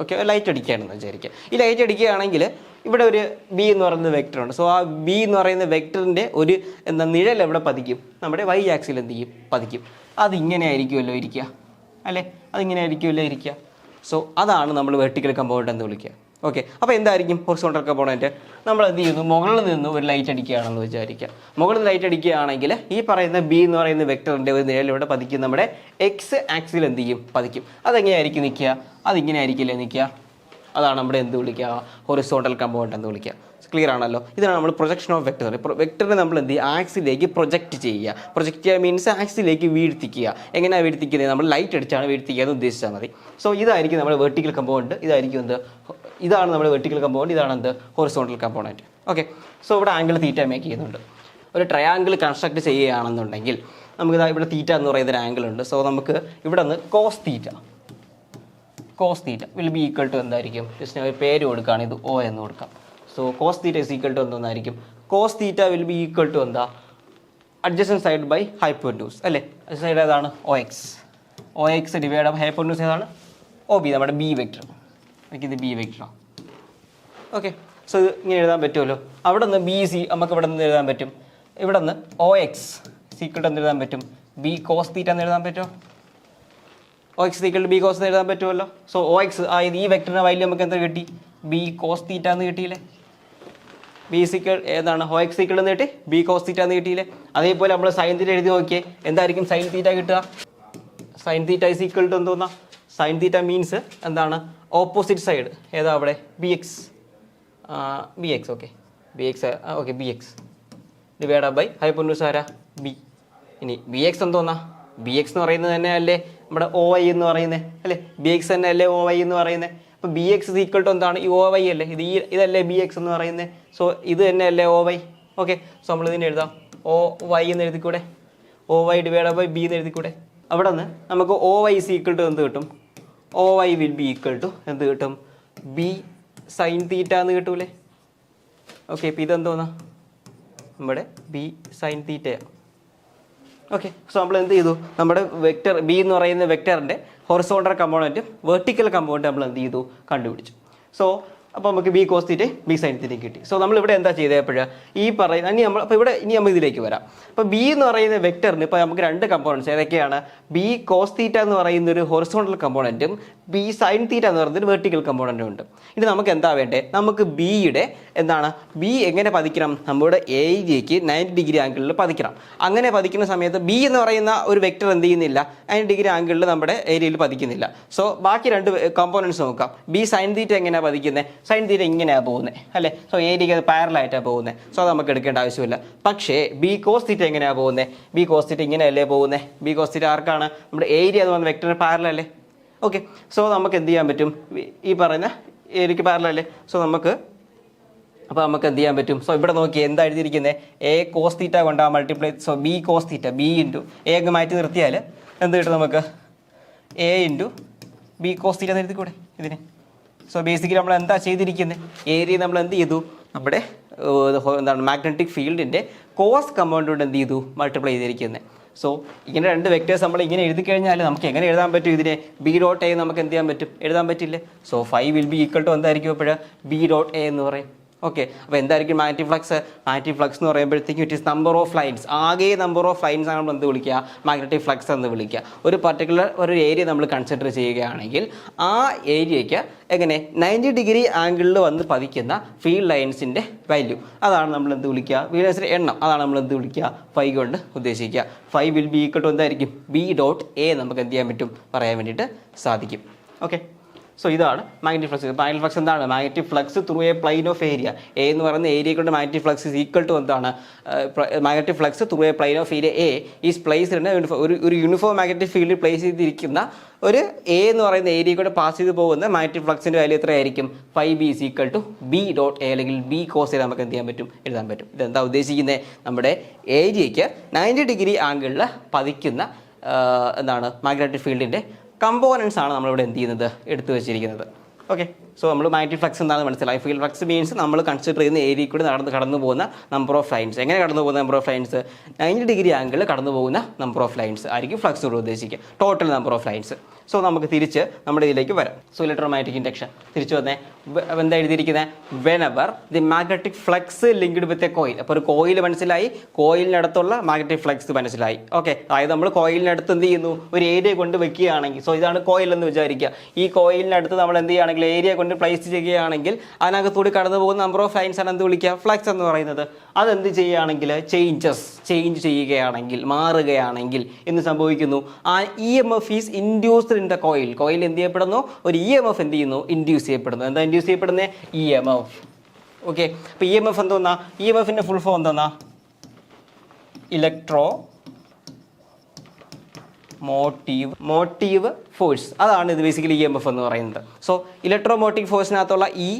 ഓക്കെ, ലൈറ്റ് അടിക്കുകയാണെന്ന് വിചാരിക്കുക. ഈ ലൈറ്റ് അടിക്കുകയാണെങ്കിൽ ഇവിടെ ഒരു ബി എന്ന് പറയുന്ന വെക്ടറുണ്ട്. സോ ആ ബി എന്ന് പറയുന്ന വെക്ടറിൻ്റെ ഒരു നിഴൽ എവിടെ പതിക്കും, നമ്മുടെ Y ആക്സിൽ എന്ത് ചെയ്യും, പതിക്കും. അതിങ്ങനെ ആയിരിക്കുമല്ലോ ഇരിക്കുക, അല്ലേ, അതിങ്ങനെ ആയിരിക്കുമല്ലോ ഇരിക്കുക. സോ അതാണ് നമ്മൾ വെർട്ടിക്കൽ കമ്പോണൻറ്റ് എന്ന് വിളിക്കുക. ഓക്കെ, അപ്പോൾ എന്തായിരിക്കും ഹൊറിസോണ്ടൽ കമ്പോണൻറ്റ്, നമ്മൾ എന്ത് ചെയ്യുന്നു, മുകളിൽ നിന്ന് ഒരു ലൈറ്റ് അടിക്കുകയാണെന്ന് വിചാരിക്കുക. മുകളിൽ ലൈറ്റ് അടിക്കുകയാണെങ്കിൽ ഈ പറയുന്ന ബി എന്ന് പറയുന്ന വെക്ടറിൻ്റെ ഒരു നിഴൽ ഇവിടെ പതിക്കും, നമ്മുടെ എക്സ് ആക്സിൽ എന്ത് ചെയ്യും, പതിക്കും. അതെങ്ങനെയായിരിക്കും നിൽക്കുക, അതിങ്ങനെ ആയിരിക്കില്ലേ നിൽക്കുക. അതാണ് നമ്മുടെ എന്ത് വിളിക്കുക, ഹൊറിസോണ്ടൽ കമ്പോണൻറ്റ് എന്ന് വിളിക്കുക. ക്ലിയർ ആണല്ലോ. ഇതാണ് നമ്മൾ പ്രൊജക്ഷൻ ഓഫ് വെക്ടർ. വെക്ടറിനെ നമ്മൾ എന്ത് ചെയ്യുക, ആക്സിലേക്ക് പ്രൊജക്റ്റ് ചെയ്യുക. പ്രൊജക്റ്റ് ചെയ്യുക മീൻസ് ആക്സിലേക്ക് വീഴ്ത്തിക്കുക. എങ്ങനെയാണ് വീഴ്ത്തിക്കുന്നത്, നമ്മൾ ലൈറ്റ് അടിച്ചാണ് വീഴ്ത്തിക്കുക എന്ന് ഉദ്ദേശിച്ചാൽ മതി. സോ ഇതായിരിക്കും നമ്മുടെ വെർട്ടിക്കൽ കമ്പോണൻറ്റ്, ഇതാണ് നമ്മുടെ വെർട്ടിക്കൽ കമ്പോണൻറ്റ്, ഇതാണ് എന്ത്, ഹൊറിസോണ്ടൽ കമ്പോണൻറ്റ്. ഓക്കെ, സോ ഇവിടെ ആംഗിൾ തീറ്റ മേക്ക് ചെയ്യുന്നുണ്ട്. ഒരു ട്രയാങ്കിൾ കൺസ്ട്രക്ട് ചെയ്യുകയാണെന്നുണ്ടെങ്കിൽ നമുക്ക് ഇവിടെ തീറ്റ എന്ന് പറയുന്ന ഒരു ആംഗിൾ ഉണ്ട്. സോ നമുക്ക് ഇവിടെ നിന്ന് cos theta will be equal to എന്തായിരിക്കും, ജസ്റ്റ് പേര് കൊടുക്കുകയാണ്, ഇത് O എന്ന് കൊടുക്കാം. So cos theta is equal to എന്തായിരിക്കും, cos theta will be equal to എന്താ, അഡ്ജസ്റ്റൻറ്റ് സൈഡ് ബൈ ഹൈപ്പോറ്റന്യൂസ് അല്ലേ. അഡ്ജസ്റ്റൻറ്റ് സൈഡ് ഏതാണ്, O X divide by hypotenuse ഏതാണ്, ഒ ബി, നമ്മുടെ ബി വെക്ടർ. ഇത് ബി വെക്ടറാണ്. ഓക്കെ, സോ ഇത് ഇങ്ങനെ എഴുതാൻ പറ്റുമല്ലോ. അവിടെ നിന്ന് ബി സി നമുക്ക് ഇവിടെ നിന്ന് എഴുതാൻ പറ്റും. ഇവിടെ നിന്ന് ഒ എക്സ് സീക്വൽ എന്ന് എഴുതാൻ പറ്റും, ബി കോസ് തീറ്റ എന്ന് എഴുതാൻ പറ്റുമോ, O X equal B cos എന്ന് എഴുതാൻ പറ്റുമല്ലോ. സോ ഒ എക്സ് ഈ വെക്ടറിൻ്റെ വാല്യൂ നമുക്ക് എന്താ കിട്ടി, ബി കോസ് തീറ്റ എന്ന് കിട്ടിയില്ലേ. ബി സീക്വൽ ഏതാണ്, ഒ എക്സ് സീക്വൽ എന്ന് കിട്ടി, ബി കോസ് തീറ്റ എന്ന് കിട്ടിയില്ലേ. അതേപോലെ നമ്മൾ സൈൻ തീറ്റ എഴുതി നോക്കിയേ, എന്തായിരിക്കും സൈൻ തീറ്റ കിട്ടുക, sine theta is equal to എന്തോന്നാ, സൈൻ തീറ്റ മീൻസ് എന്താണ്, ഓപ്പോസിറ്റ് സൈഡ് ഏതാ അവിടെ, B X okay, B X divide by hypotenuse ആരാ, ബി. ഇനി ബി എക്സ് എന്തോന്നാ, ബി എക്സ് എന്ന് പറയുന്നത് തന്നെ അല്ലേ നമ്മുടെ ഒ വൈ എന്ന് പറയുന്നത് അല്ലേ, ബി എക്സ് തന്നെ അല്ലേ ഒ വൈ എന്ന് പറയുന്നത്. അപ്പോൾ ബി എക്സ് ഈക്വൽ ടു എന്താണ്, ഈ ഒ വൈ അല്ലേ, ഇതല്ലേ ബി എക്സ് എന്ന് പറയുന്നത്. സോ ഇത് തന്നെ അല്ലേ ഒ വൈ. ഓക്കെ, സോ നമ്മൾ ഇതിനെ എഴുതാം, ഒ വൈ എന്ന് എഴുതിക്കൂടെ, O Y divide by B എന്ന് എഴുതിക്കൂടെ. അവിടെ നിന്ന് നമുക്ക് O Y is equal to എന്ത് കിട്ടും, O Y will be equal to എന്ത് കിട്ടും, ബി സൈൻ തീറ്റ എന്ന് കിട്ടൂലേ. ഓക്കെ, ഇപ്പം ഇതെന്തോന്നാ നമ്മുടെ ബി സൈൻ തീറ്റയാണ്. ഓക്കെ, സോ നമ്മൾ എന്ത് ചെയ്തു, നമ്മുടെ വെക്റ്റർ ബി എന്ന് പറയുന്ന വെക്റ്ററിൻ്റെ ഹൊറിസോണ്ടൽ കമ്പോണൻറ്റും വെർട്ടിക്കൽ കമ്പോണൻറ്റും നമ്മൾ എന്ത് ചെയ്തു, കണ്ടുപിടിച്ചു. സോ അപ്പോൾ നമുക്ക് ബി കോസ് തീറ്റയും ബി സൈൻ തീറ്റയും കിട്ടി. സോ നമ്മളിവിടെ എന്താ ചെയ്തപ്പോഴ് ഈ പറയുന്ന ഇനി നമ്മൾ ഇതിലേക്ക് വരാം. അപ്പോൾ ബി എന്ന് പറയുന്ന വെക്ടറിന് ഇപ്പോൾ നമുക്ക് രണ്ട് കമ്പോണൻസ് ഏതൊക്കെയാണ്, ബി കോസ് തീറ്റ എന്ന് പറയുന്ന ഒരു ഹൊറിസോണ്ടൽ കമ്പോണൻറ്റും ബി സൈൻ തീറ്റ എന്ന് പറയുന്ന ഒരു വെർട്ടിക്കൽ കമ്പോണൻറ്റും ഉണ്ട്. ഇനി നമുക്ക് എന്താ വേണ്ടേ, നമുക്ക് ബിയുടെ എന്താണ്, ബി എങ്ങനെ പതിക്കണം, നമ്മുടെ ഏരിയയ്ക്ക് 90 ഡിഗ്രി ആംഗിളിൽ പതിക്കണം. അങ്ങനെ പതിക്കുന്ന സമയത്ത് ബി എന്ന് പറയുന്ന ഒരു വെക്ടർ എന്ത് ചെയ്യുന്നില്ല, 90 ഡിഗ്രി ആംഗിളിൽ നമ്മുടെ ഏരിയയിൽ പതിക്കുന്നില്ല. സോ ബാക്കി രണ്ട് കമ്പോണൻസ് നോക്കാം. ബി സൈൻ തീറ്റ എങ്ങനെയാണ് പതിക്കുന്നത്, സൈൻ തീറ്റ ഇങ്ങനെയാണ് പോകുന്നത് അല്ലേ. സോ ഏരിയയ്ക്ക് അത് പാരലായിട്ടാണ് പോകുന്നത്. സോ അത് നമുക്ക് എടുക്കേണ്ട ആവശ്യമില്ല. പക്ഷേ ബി കോസ് തീറ്റ എങ്ങനെയാണ് പോകുന്നത്, ബി കോസ് തീറ്റ ഇങ്ങനെയല്ലേ പോകുന്നത്. ബി കോസ് തീറ്റ ആർക്കാണ്, നമ്മുടെ ഏരിയ എന്ന് പറഞ്ഞ വെക്ടറിന് പാരലല്ലേ. ഓക്കെ, സോ നമുക്ക് എന്ത് ചെയ്യാൻ പറ്റും, ഈ പറയുന്ന ഏരിയയ്ക്ക് പാരലല്ലേ. സോ നമുക്ക് എന്ത് ചെയ്യാൻ പറ്റും, സോ ഇവിടെ നോക്കി എന്താ എഴുതിയിരിക്കുന്നത്, എ കോസ് തീറ്റ കൊണ്ടാ multiply. So B cos theta, B into A അങ്ങ് മാറ്റി നിർത്തിയാൽ എന്ത് കിട്ടും നമുക്ക്, A into B cos theta എന്ന് എഴുതിക്കൂടെ ഇതിന്. സോ ബേസിക്കലി നമ്മൾ എന്താ ചെയ്തിരിക്കുന്നത്, ഏരിയ നമ്മൾ എന്ത് ചെയ്തു, നമ്മുടെ എന്താണ് മാഗ്നറ്റിക് ഫീൽഡിൻ്റെ കോസ് കമ്പൗണ്ട് കൊണ്ട് എന്ത് ചെയ്തു, മൾട്ടിപ്ലൈ ചെയ്തിരിക്കുന്നത്. സോ ഇങ്ങനെ രണ്ട് വെക്ടേഴ്സ് നമ്മൾ ഇങ്ങനെ എഴുതി കഴിഞ്ഞാൽ നമുക്ക് എങ്ങനെ എഴുതാൻ പറ്റും, ഇതിനെ ബി ഡോട്ട് എ നമുക്ക് എന്ത് ചെയ്യാൻ പറ്റും, എഴുതാൻ പറ്റില്ലേ. So phi will be equal to എന്തായിരിക്കും അപ്പോൾ ബി ഡോട്ട് എ എന്ന് പറയും. ഓക്കെ, അപ്പോൾ എന്തായിരിക്കും മാഗ്നറ്റിക് ഫ്ലക്സ്, മാഗ്നറ്റിക് ഫ്ലക്സ് എന്ന് പറയുമ്പോഴത്തേക്കും it is number of lines, ആകെ നമ്പർ ഓഫ് ലൈൻസ് ആണ് നമ്മൾ എന്ത് വിളിക്കുക, മാഗ്നറ്റിക് ഫ്ലക്സ് എന്ന് വിളിക്കുക. ഒരു പർട്ടിക്കുലർ ഒരു ഏരിയ നമ്മൾ കൺസിഡർ ചെയ്യുകയാണെങ്കിൽ ആ ഏരിയയ്ക്ക് എങ്ങനെ 90 ഡിഗ്രി ആംഗിളിൽ വന്ന് പതിക്കുന്ന ഫീൽഡ് ലൈൻസിൻ്റെ വാല്യൂ, അതാണ് നമ്മൾ എന്ത് വിളിക്കുക, ഫീൽഡ് ലൈൻസിൻ്റെ എണ്ണം, അതാണ് നമ്മൾ എന്ത് വിളിക്കുക, ഫൈ കൊണ്ട് ഉദ്ദേശിക്കുക. Phi will be equal to എന്തായിരിക്കും, ബി ഡോട്ട് എ നമുക്ക് എന്ത് ചെയ്യാൻ പറ്റും, പറയാൻ വേണ്ടിയിട്ട് സാധിക്കും. ഓക്കെ, സോ ഇതാണ് മാഗ്നറ്റിക് ഫ്ലക്സ്. മാഗ്നറ്റിക് ഫ്ലക്സ് എന്താണ്, magnetic flux through a plane of area. A എന്ന് പറയുന്ന ഏരിയ കൊണ്ട് magnetic flux is equal to എന്താണ്, magnetic flux through a plane of area A is place ഒരു യൂണിഫോം മാഗ്നറ്റിക് ഫീൽഡിൽ പ്ലേസ് ചെയ്തിരിക്കുന്ന ഒരു എ എന്ന് പറയുന്ന ഏരിയ കൂടെ പാസ് ചെയ്ത് പോകുന്ന മാഗ്നറ്റിക് ഫ്ലക്സിൻ്റെ വാല്യൂ എത്രയായിരിക്കും, phi B is equal to B dot A അല്ലെങ്കിൽ ബി കോസ് എ നമുക്ക് എന്ത് ചെയ്യാൻ പറ്റും, എഴുതാൻ പറ്റും. ഇതെന്താ ഉദ്ദേശിക്കുന്നത്, നമ്മുടെ ഏരിയയ്ക്ക് 90 ഡിഗ്രി ആംഗിളിൽ പതിക്കുന്ന എന്താണ് മാഗ്നറ്റിക് ഫീൽഡിൻ്റെ കമ്പോണൻസ് ആണ് നമ്മളിവിടെ എന്ത് ചെയ്യുന്നത്, എടുത്തു വെച്ചിരിക്കുന്നത്. ഓക്കെ, സോ നമ്മൾ മാഗ്നറ്റിക് ഫ്ലക്സ് എന്താണെന്ന് മനസ്സിലായി. ഫീൽഡ് ഫ്ലക്സ് മീൻസ് നമ്മൾ കൺസിഡർ ചെയ്യുന്ന ഏരിയയിൽ കൂടി കടന്നു പോകുന്ന നമ്പർ ഓഫ് ലൈൻസ്. എങ്ങനെ കടന്നു പോകുന്ന നമ്പർ ഓഫ് ലൈൻസ്, 90 ഡിഗ്രി ആംഗിളിൽ കടന്നു പോകുന്ന നമ്പർ ഓഫ് ലൈൻസ് ആയിരിക്കും ഫ്ലക്സ് കൊണ്ട് ഉദ്ദേശിക്കുക, total number of lines. So നമുക്ക് തിരിച്ച് നമ്മുടെ ഇതിലേക്ക് വരാം. സോ ഇലക്ട്രോമാഗ്നറ്റിക് ഇൻഡക്ഷൻ തിരിച്ചു വന്നേ, എന്താ എഴുതിയിരിക്കുന്നത്, when ever the magnetic flux linked with a coil. അപ്പോൾ ഒരു കോയിൽ മനസ്സിലായി, കോയിലിനടുത്തുള്ള മാഗ്നറ്റിക് ഫ്ലക്സ് മനസ്സിലായി. ഓക്കെ, അതായത് നമ്മൾ കോയിലിനടുത്ത് എന്ത് ചെയ്യുന്നു, ഒരു ഏരിയ കൊണ്ട് വെക്കുകയാണെങ്കിൽ, സോ ഇതാണ് കോയിൽ എന്ന് വിചാരിക്കുക. ഈ കോയിലിനടുത്ത് നമ്മൾ എന്ത് ചെയ്യുകയാണെങ്കിൽ ഏരിയ കൊണ്ട് പ്ലേസ് ചെയ്യുകയാണെങ്കിൽ അതിനകത്തൂടി കടന്നു പോകുന്ന നമ്പർ ഓഫ് ലൈൻസ് ആണ് എന്ത് വിളിക്കുക, ഫ്ലക്സ് എന്ന് പറയുന്നത്. അതെന്ത് ചെയ്യുകയാണെങ്കിൽ ചേഞ്ച് ചെയ്യുകയാണെങ്കിൽ, മാറുകയാണെങ്കിൽ എന്ത് സംഭവിക്കുന്നു, ആ E M F is induced in the coil. Coil എന്ത് ചെയ്യപ്പെടുന്നു, ഒരു ഇ എം എഫ് എന്ത് ചെയ്യുന്നു, ഇൻഡ്യൂസ് ചെയ്യപ്പെടുന്നു. എന്താ ഇൻഡ്യൂസ് ചെയ്യപ്പെടുന്നത്, ഇ എം എഫ്. ഓക്കെ, അപ്പോൾ ഇ എം എഫ് എന്തോന്നാ, ഇ എം എഫിൻ്റെ ഫുൾ ഫോം എന്തോന്നാ, ഇലക്ട്രോ മോട്ടീവ് ഫോഴ്സ്. അതാണ് ഇത് ബേസിക്കലി ഇ എം എഫ് എന്ന് പറയുന്നത്. സോ ഇലക്ട്രോ മോട്ടീവ് ഫോഴ്സിനകത്തുള്ള ഇ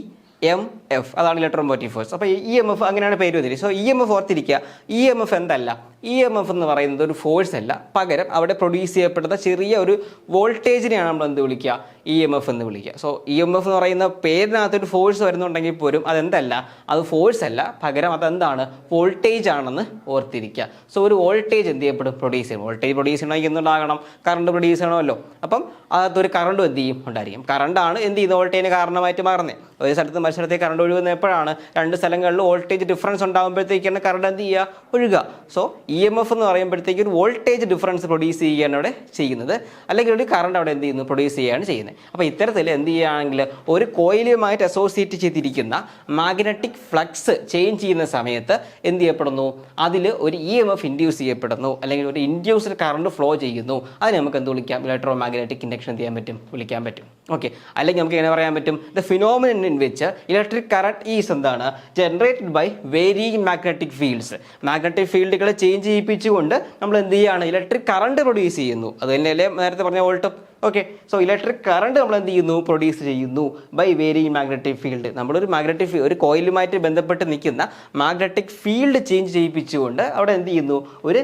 എം എഫ്, അതാണ് ഇലക്ട്രോ മോട്ടീവ് ഫോഴ്സ്. അപ്പോൾ ഇ എം എഫ് അങ്ങനെയാണ് പേര് വന്നിരിക്കുന്നത്. സോ ഇ എം എഫ് ഓർത്തിരിക്കുക, ഇ എം എഫ് എന്തല്ല, EMF എന്ന് പറയുന്നത് ഒരു ഫോഴ്സ് അല്ല, പകരം അവിടെ പ്രൊഡ്യൂസ് ചെയ്യപ്പെടുന്ന ചെറിയ ഒരു വോൾട്ടേജിനെയാണ് നമ്മൾ എന്ത് വിളിക്കുക, EMF എന്ന് വിളിക്കുക. സോ EMF എന്ന് പറയുന്ന പേരിനകത്തൊരു ഫോഴ്സ് വരുന്നുണ്ടെങ്കിൽ പോലും അതെന്തല്ല, അത് ഫോഴ്സ് അല്ല, പകരം അതെന്താണ്, വോൾട്ടേജ് ആണെന്ന് ഓർത്തിരിക്കുക. സോ ഒരു വോൾട്ടേജ് എന്ത് ചെയ്യപ്പെടും, പ്രൊഡ്യൂസ് ചെയ്യും. വോൾട്ടേജ് പ്രൊഡ്യൂസ് ചെയ്യണമെങ്കിൽ എന്തുണ്ടാകണം, കറണ്ട് പ്രൊഡ്യൂസ് ചെയ്യണമല്ലോ. അപ്പം അതൊരു കറണ്ടും എന്ത് ചെയ്യും, ഉണ്ടായിരിക്കും. കറണ്ടാണ് എന്ത് ചെയ്യുന്നത്, വോൾട്ടേജിന് കാരണമായിട്ട് മാറുന്നത്. ഒരു സ്ഥലത്ത് മത്സരത്തിൽ കറണ്ട് ഒഴുകുന്ന എപ്പോഴാണ്, രണ്ട് സ്ഥലങ്ങളിൽ വോൾട്ടേജ് ഡിഫറൻസ് ഉണ്ടാകുമ്പോഴത്തേക്കാണ് കറണ്ട് എന്ത് ചെയ്യുക, ഒഴുകുക. സോ EMF എന്ന് പറയുമ്പോഴത്തേക്ക് ഒരു വോൾട്ടേജ് ഡിഫറൻസ് പ്രൊഡ്യൂസ് ചെയ്യുകയാണ് അവിടെ ചെയ്യുന്നത്, അല്ലെങ്കിൽ ഒരു കറണ്ട് അവിടെ എന്ത് ചെയ്യുന്നു, പ്രൊഡ്യൂസ് ചെയ്യുകയാണ് ചെയ്യുന്നത്. അപ്പോൾ ഇത്തരത്തിൽ എന്ത് ചെയ്യുകയാണെങ്കിൽ ഒരു കോയിലുമായിട്ട് അസോസിയേറ്റ് ചെയ്തിരിക്കുന്ന മാഗ്നറ്റിക് ഫ്ലക്സ് ചേഞ്ച് ചെയ്യുന്ന സമയത്ത് എന്ത് ചെയ്യപ്പെടുന്നു, അതിൽ ഒരു EMF ഇൻഡ്യൂസ് ചെയ്യപ്പെടുന്നു, അല്ലെങ്കിൽ ഒരു ഇൻഡ്യൂസ്ഡ് കറണ്ട് ഫ്ലോ ചെയ്യുന്നു. അതിന് നമുക്ക് എന്ത് വിളിക്കാം, ഇലക്ട്രോ മാഗ്നറ്റിക് ഇൻഡക്ഷൻ ചെയ്യാൻ പറ്റും, വിളിക്കാൻ പറ്റും. ഓക്കെ, അല്ലെങ്കിൽ നമുക്ക് എങ്ങനെ പറയാൻ പറ്റും, the phenomenon in which electric current is എന്താണ്, generated by varying magnetic fields. Magnetic ഫീൽഡുകളെ ചേഞ്ച് ചെയ്യിപ്പിച്ചുകൊണ്ട് നമ്മൾ എന്ത് ചെയ്യുകയാണ്, ഇലക്ട്രിക് കറണ്ട് പ്രൊഡ്യൂസ് ചെയ്യുന്നു. അത് തന്നെയല്ലേ നേരത്തെ പറഞ്ഞ volt. Okay, so electric current നമ്മൾ എന്ത് ചെയ്യുന്നു, പ്രൊഡ്യൂസ് ചെയ്യുന്നു ബൈ വേരിയിങ് മാഗ്നറ്റിക് ഫീൽഡ്. നമ്മളൊരു മാഗ്നറ്റിക് ഒരു കോയിലുമായിട്ട് ബന്ധപ്പെട്ട് നിൽക്കുന്ന മാഗ്നറ്റിക് ഫീൽഡ് ചേഞ്ച് ചെയ്യിപ്പിച്ചുകൊണ്ട് അവിടെ എന്ത് ചെയ്യുന്നു, ഒരു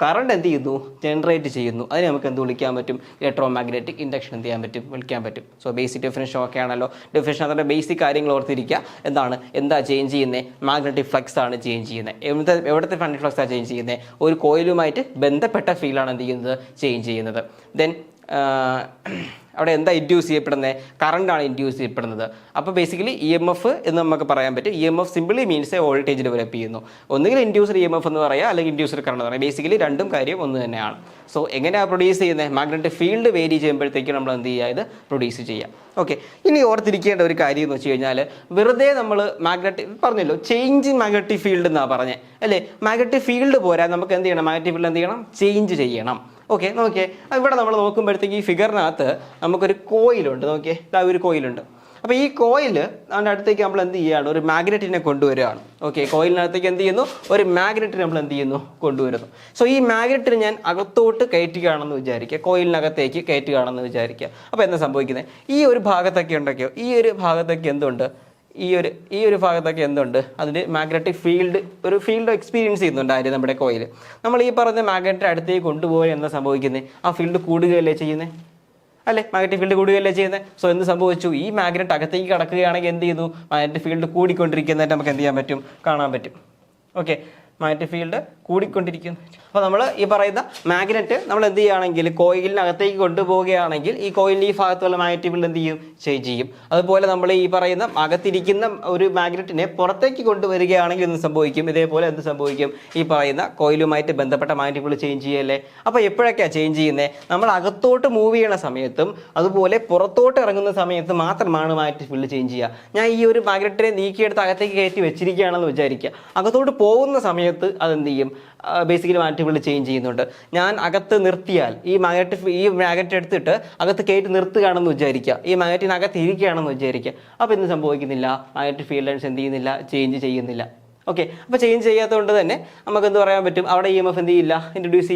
കറണ്ട് എന്ത് ചെയ്യുന്നു, ജനറേറ്റ് ചെയ്യുന്നു. അതിന് നമുക്ക് എന്ത് വിളിക്കാൻ പറ്റും, ഇലക്ട്രോ മാഗ്നറ്റിക് ഇൻഡക്ഷൻ എന്ത് ചെയ്യാൻ പറ്റും, വിളിക്കാൻ പറ്റും. സോ ബേസിക് ഡെഫിനേഷൻ ഒക്കെ ആണല്ലോ. ഡെഫിനേഷൻ അതിൻ്റെ ബേസിക് കാര്യങ്ങൾ ഓർത്തിരിക്കുക. എന്താണ്, എന്താ ചേഞ്ച് ചെയ്യുന്നത്, മാഗ്നറ്റിക് ഫ്ലക്സ് ആണ് ചേഞ്ച് ചെയ്യുന്നത്. എവിടുത്തെ മാഗ്നറ്റിക് ഫ്ലക്സ് ആണ് ചേഞ്ച് ചെയ്യുന്നത്, ഒരു കോയിലുമായിട്ട് ബന്ധപ്പെട്ട ഫീൽഡാണ് എന്ത് ചെയ്യുന്നത്, ചേഞ്ച് ചെയ്യുന്നത്. ദെൻ അവിടെ എന്താ ഇൻഡ്യൂസ് ചെയ്യപ്പെടുന്നത്, കറണ്ടാണ് ഇൻഡ്യൂസ് ചെയ്യപ്പെടുന്നത്. അപ്പോൾ ബേസിക്കലി EMF എന്ന് നമുക്ക് പറയാൻ പറ്റും. EMF simply means voltage develop ചെയ്യുന്നു. ഒന്നുകിൽ ഇൻഡ്യൂസ്ഡ് EMF എന്ന് പറയാം, അല്ലെങ്കിൽ ഇൻഡ്യൂസ്ഡ് കറണ്ട് എന്ന് പറയാം. ബേസിക്കലി രണ്ടും കാര്യം ഒന്ന് തന്നെയാണ്. സോ എങ്ങനെയാണ് പ്രൊഡ്യൂസ് ചെയ്യുന്നത്, മാഗ്നറ്റിക് ഫീൽഡ് വേരി ചെയ്യുമ്പോഴത്തേക്കും നമ്മൾ എന്ത് ചെയ്യുക, ഇത് പ്രൊഡ്യൂസ് ചെയ്യാം. ഓക്കെ, ഇനി ഓർത്തിരിക്കേണ്ട ഒരു കാര്യം എന്ന് വെച്ച് കഴിഞ്ഞാൽ, വെറുതെ നമ്മൾ മാഗ്നറ്റിക് പറഞ്ഞല്ലോ, ചേഞ്ച് ഇൻ മാഗ്നറ്റിക് ഫീൽഡ് എന്നാണ് പറഞ്ഞത് അല്ലേ. മാഗ്നറ്റിക് ഫീൽഡ് പോരാ, നമുക്ക് എന്ത് ചെയ്യണം, മാഗ്നറ്റിക് ഫീൽഡ് എന്ത് ചെയ്യണം, ചേഞ്ച് ചെയ്യണം. ഓക്കെ, നോക്കിയേ, ഇവിടെ നമ്മൾ നോക്കുമ്പോഴത്തേക്ക് ഈ ഫിഗറിനകത്ത് നമുക്കൊരു കോയിലുണ്ട്. നോക്കിയേ, ഇതാ ഒരു കോയിലുണ്ട്. അപ്പോൾ ഈ കോയിൽ അതിൻ്റെ അടുത്തേക്ക് നമ്മൾ എന്ത് ചെയ്യുകയാണ്, ഒരു മാഗ്നറ്റിനെ കൊണ്ടുവരികയാണ്. ഓക്കെ, കോയിലിനകത്തേക്ക് എന്ത് ചെയ്യുന്നു, ഒരു മാഗ്നറ്റിനെ നമ്മൾ എന്ത് ചെയ്യുന്നു, കൊണ്ടുവരുന്നു. സോ ഈ മാഗ്നറ്റിനെ ഞാൻ അകത്തോട്ട് കയറ്റുകയാണെന്ന് വിചാരിക്കുക, കോയിലിനകത്തേക്ക് കയറ്റുകയാണെന്ന് വിചാരിക്കുക. അപ്പോൾ എന്താ സംഭവിക്കുന്നത്, ഈ ഒരു ഭാഗത്തൊക്കെ ഉണ്ടൊക്കെയോ, ഈ ഒരു ഭാഗത്തൊക്കെ എന്തുണ്ട്, ഈ ഒരു ഭാഗത്തൊക്കെ എന്തുണ്ട്, അതിന് മാഗ്നറ്റിക് ഫീൽഡ്, ഒരു ഫീൽഡ് എക്സ്പീരിയൻസ് ചെയ്യുന്നുണ്ടായിരുന്നു നമ്മുടെ കോയിൽ. നമ്മൾ ഈ പറഞ്ഞ മാഗ്നറ്റിൻ്റെ അടുത്തേക്ക് കൊണ്ടുപോയി എന്താ സംഭവിക്കുന്നത്, ആ ഫീൽഡ് കൂടുകയല്ലേ ചെയ്യുന്നത് അല്ലേ, മാഗ്നറ്റിക് ഫീൽഡ് കൂടുകയല്ലേ ചെയ്യുന്നത്. സോ എന്ത് സംഭവിച്ചു, ഈ മാഗ്നറ്റ് അകത്തേക്ക് കടക്കുകയാണെങ്കിൽ എന്ത് ചെയ്യുന്നു, മാഗ്നറ്റിക് ഫീൽഡ് കൂടിക്കൊണ്ടിരിക്കുന്നതായിട്ട് നമുക്ക് എന്ത് ചെയ്യാൻ പറ്റും, കാണാൻ പറ്റും. ഓക്കെ, മാഗ്നറ്റിക് ഫീൽഡ് കൂടിക്കൊണ്ടിരിക്കുന്നു. അപ്പോൾ നമ്മൾ ഈ പറയുന്ന മാഗ്നറ്റ് നമ്മൾ എന്ത് ചെയ്യുകയാണെങ്കിൽ കോയിലിനകത്തേക്ക് കൊണ്ടുപോവുകയാണെങ്കിൽ ഈ കോയിലിൻ്റെ ഈ ഭാഗത്തുള്ള മാഗ്നറ്റിക് ഫീൽഡ് എന്ത് ചെയ്യും, ചേഞ്ച് ചെയ്യും. അതുപോലെ നമ്മൾ ഈ പറയുന്ന അകത്തിരിക്കുന്ന ഒരു മാഗ്നറ്റിനെ പുറത്തേക്ക് കൊണ്ടുവരികയാണെങ്കിൽ എന്ത് സംഭവിക്കും, ഇതേപോലെ എന്ത് സംഭവിക്കും, ഈ പറയുന്ന കോയിലുമായിട്ട് ബന്ധപ്പെട്ട മാഗ്നറ്റിക് ഫീൽഡ് ചേഞ്ച് ചെയ്യല്ലേ. അപ്പോൾ എപ്പോഴൊക്കെയാണ് ചേഞ്ച് ചെയ്യുന്നത്, നമ്മൾ അകത്തോട്ട് മൂവ് ചെയ്യണ സമയത്തും അതുപോലെ പുറത്തോട്ട് ഇറങ്ങുന്ന സമയത്ത് മാത്രമാണ് മാഗ്നറ്റിക് ഫീൽഡ് ചേഞ്ച് ചെയ്യുക. ഞാൻ ഈ ഒരു മാഗ്നറ്റിനെ നീക്കിയെടുത്ത് അകത്തേക്ക് കയറ്റി വെച്ചിരിക്കുകയാണെന്ന് വിചാരിക്കുക, അകത്തോട്ട് പോകുന്ന സമയത്ത് അതെന്ത് ചെയ്യും, ബേസിക്കലി മാഗ്നറ്റിക് ഫീൽഡ് ചേഞ്ച് ചെയ്യുന്നുണ്ട്. ഞാൻ അകത്ത് നിർത്തിയാൽ ഈ മാഗ്നറ്റ് എടുത്തിട്ട് അകത്ത് കയറ്റി നിർത്തുകയാണെന്ന് വിചാരിക്കുക, ഈ മാഗ്നറ്റിനകത്ത് ഇരിക്കുകയാണെന്ന് വിചാരിക്കുക. അപ്പോൾ എന്ത് സംഭവിക്കുന്നില്ല, മാഗ്നറ്റിക് ഫീൽഡ് ലൈൻസ് എന്ത് ചെയ്യുന്നില്ല, ചേഞ്ച് ചെയ്യുന്നില്ല. ഓക്കെ, അപ്പോൾ ചേഞ്ച് ചെയ്യാത്തതുകൊണ്ട് തന്നെ നമുക്ക് എന്ത് പറയാൻ പറ്റും, അവിടെ EMF എന്ത് ചെയ്യില്ല, ഇൻട്രൊഡ്യൂസ്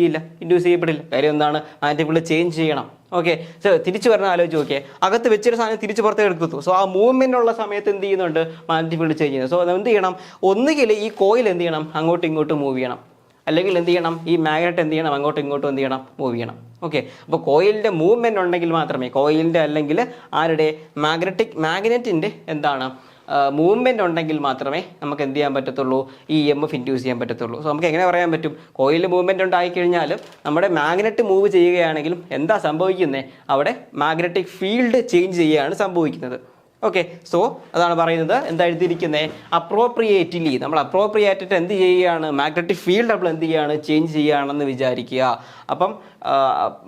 ചെയ്യപ്പെടില്ല. കാര്യം എന്താണ്, മാഗ്നറ്റിക് ഫീൽഡ് ചേഞ്ച് ചെയ്യണം. ഓക്കെ, സോ തിരിച്ചു പറഞ്ഞാൽ ആലോചിച്ച് നോക്കിയേ, അകത്ത് വെച്ചൊരു സാധനം തിരിച്ച് പുറത്തേക്ക് എടുക്കുന്നു. സോ ആ മൂവ്മെൻ്റ് ഉള്ള സമയത്ത് എന്ത് ചെയ്യുന്നുണ്ട്, മാഗ്നറ്റിക് ഫീൽഡ് ചേഞ്ച് ചെയ്യുന്നത്. സോ എന്ത് ചെയ്യണം, ഒന്നുകിൽ ഈ കോയിൽ എന്ത് ചെയ്യണം, അങ്ങോട്ടും ഇങ്ങോട്ടും മൂവ് ചെയ്യണം, അല്ലെങ്കിൽ എന്ത് ചെയ്യണം, ഈ മാഗ്നറ്റ് എന്ത് ചെയ്യണം, അങ്ങോട്ടും ഇങ്ങോട്ടും എന്ത് ചെയ്യണം, മൂവ് ചെയ്യണം. ഓക്കെ, അപ്പോൾ കോയിലിൻ്റെ മൂവ്മെൻറ്റ് ഉണ്ടെങ്കിൽ മാത്രമേ, കോയിലിൻ്റെ അല്ലെങ്കിൽ ആരുടെ, മാഗ്നറ്റിൻ്റെ എന്താണ് മൂവ്മെൻറ്റ് ഉണ്ടെങ്കിൽ മാത്രമേ നമുക്ക് എന്ത് ചെയ്യാൻ പറ്റത്തുള്ളൂ, ഈ EMF ഇൻഡ്യൂസ് ചെയ്യാൻ പറ്റത്തുള്ളൂ. സോ നമുക്ക് എങ്ങനെ പറയാൻ പറ്റും, കോയിലിൽ മൂവ്മെൻറ്റ് ഉണ്ടായിക്കഴിഞ്ഞാലും നമ്മുടെ മാഗ്നറ്റ് മൂവ് ചെയ്യുകയാണെങ്കിലും എന്താ സംഭവിക്കുന്നത്, അവിടെ മാഗ്നറ്റിക് ഫീൽഡ് ചേഞ്ച് ചെയ്യുകയാണ് സംഭവിക്കുന്നത്. ഓക്കെ, സോ അതാണ് പറയുന്നത്, എന്താ എഴുതിയിരിക്കുന്നത്, അപ്രോപ്രിയേറ്റ്ലി, നമ്മൾ അപ്രോപ്രിയേറ്റ് എന്ത് ചെയ്യുകയാണ്, മാഗ്നറ്റിക് ഫീൽഡ് നമ്മൾ എന്ത് ചെയ്യുകയാണ്, ചേഞ്ച് ചെയ്യുകയാണെന്ന് വിചാരിക്കുക. അപ്പം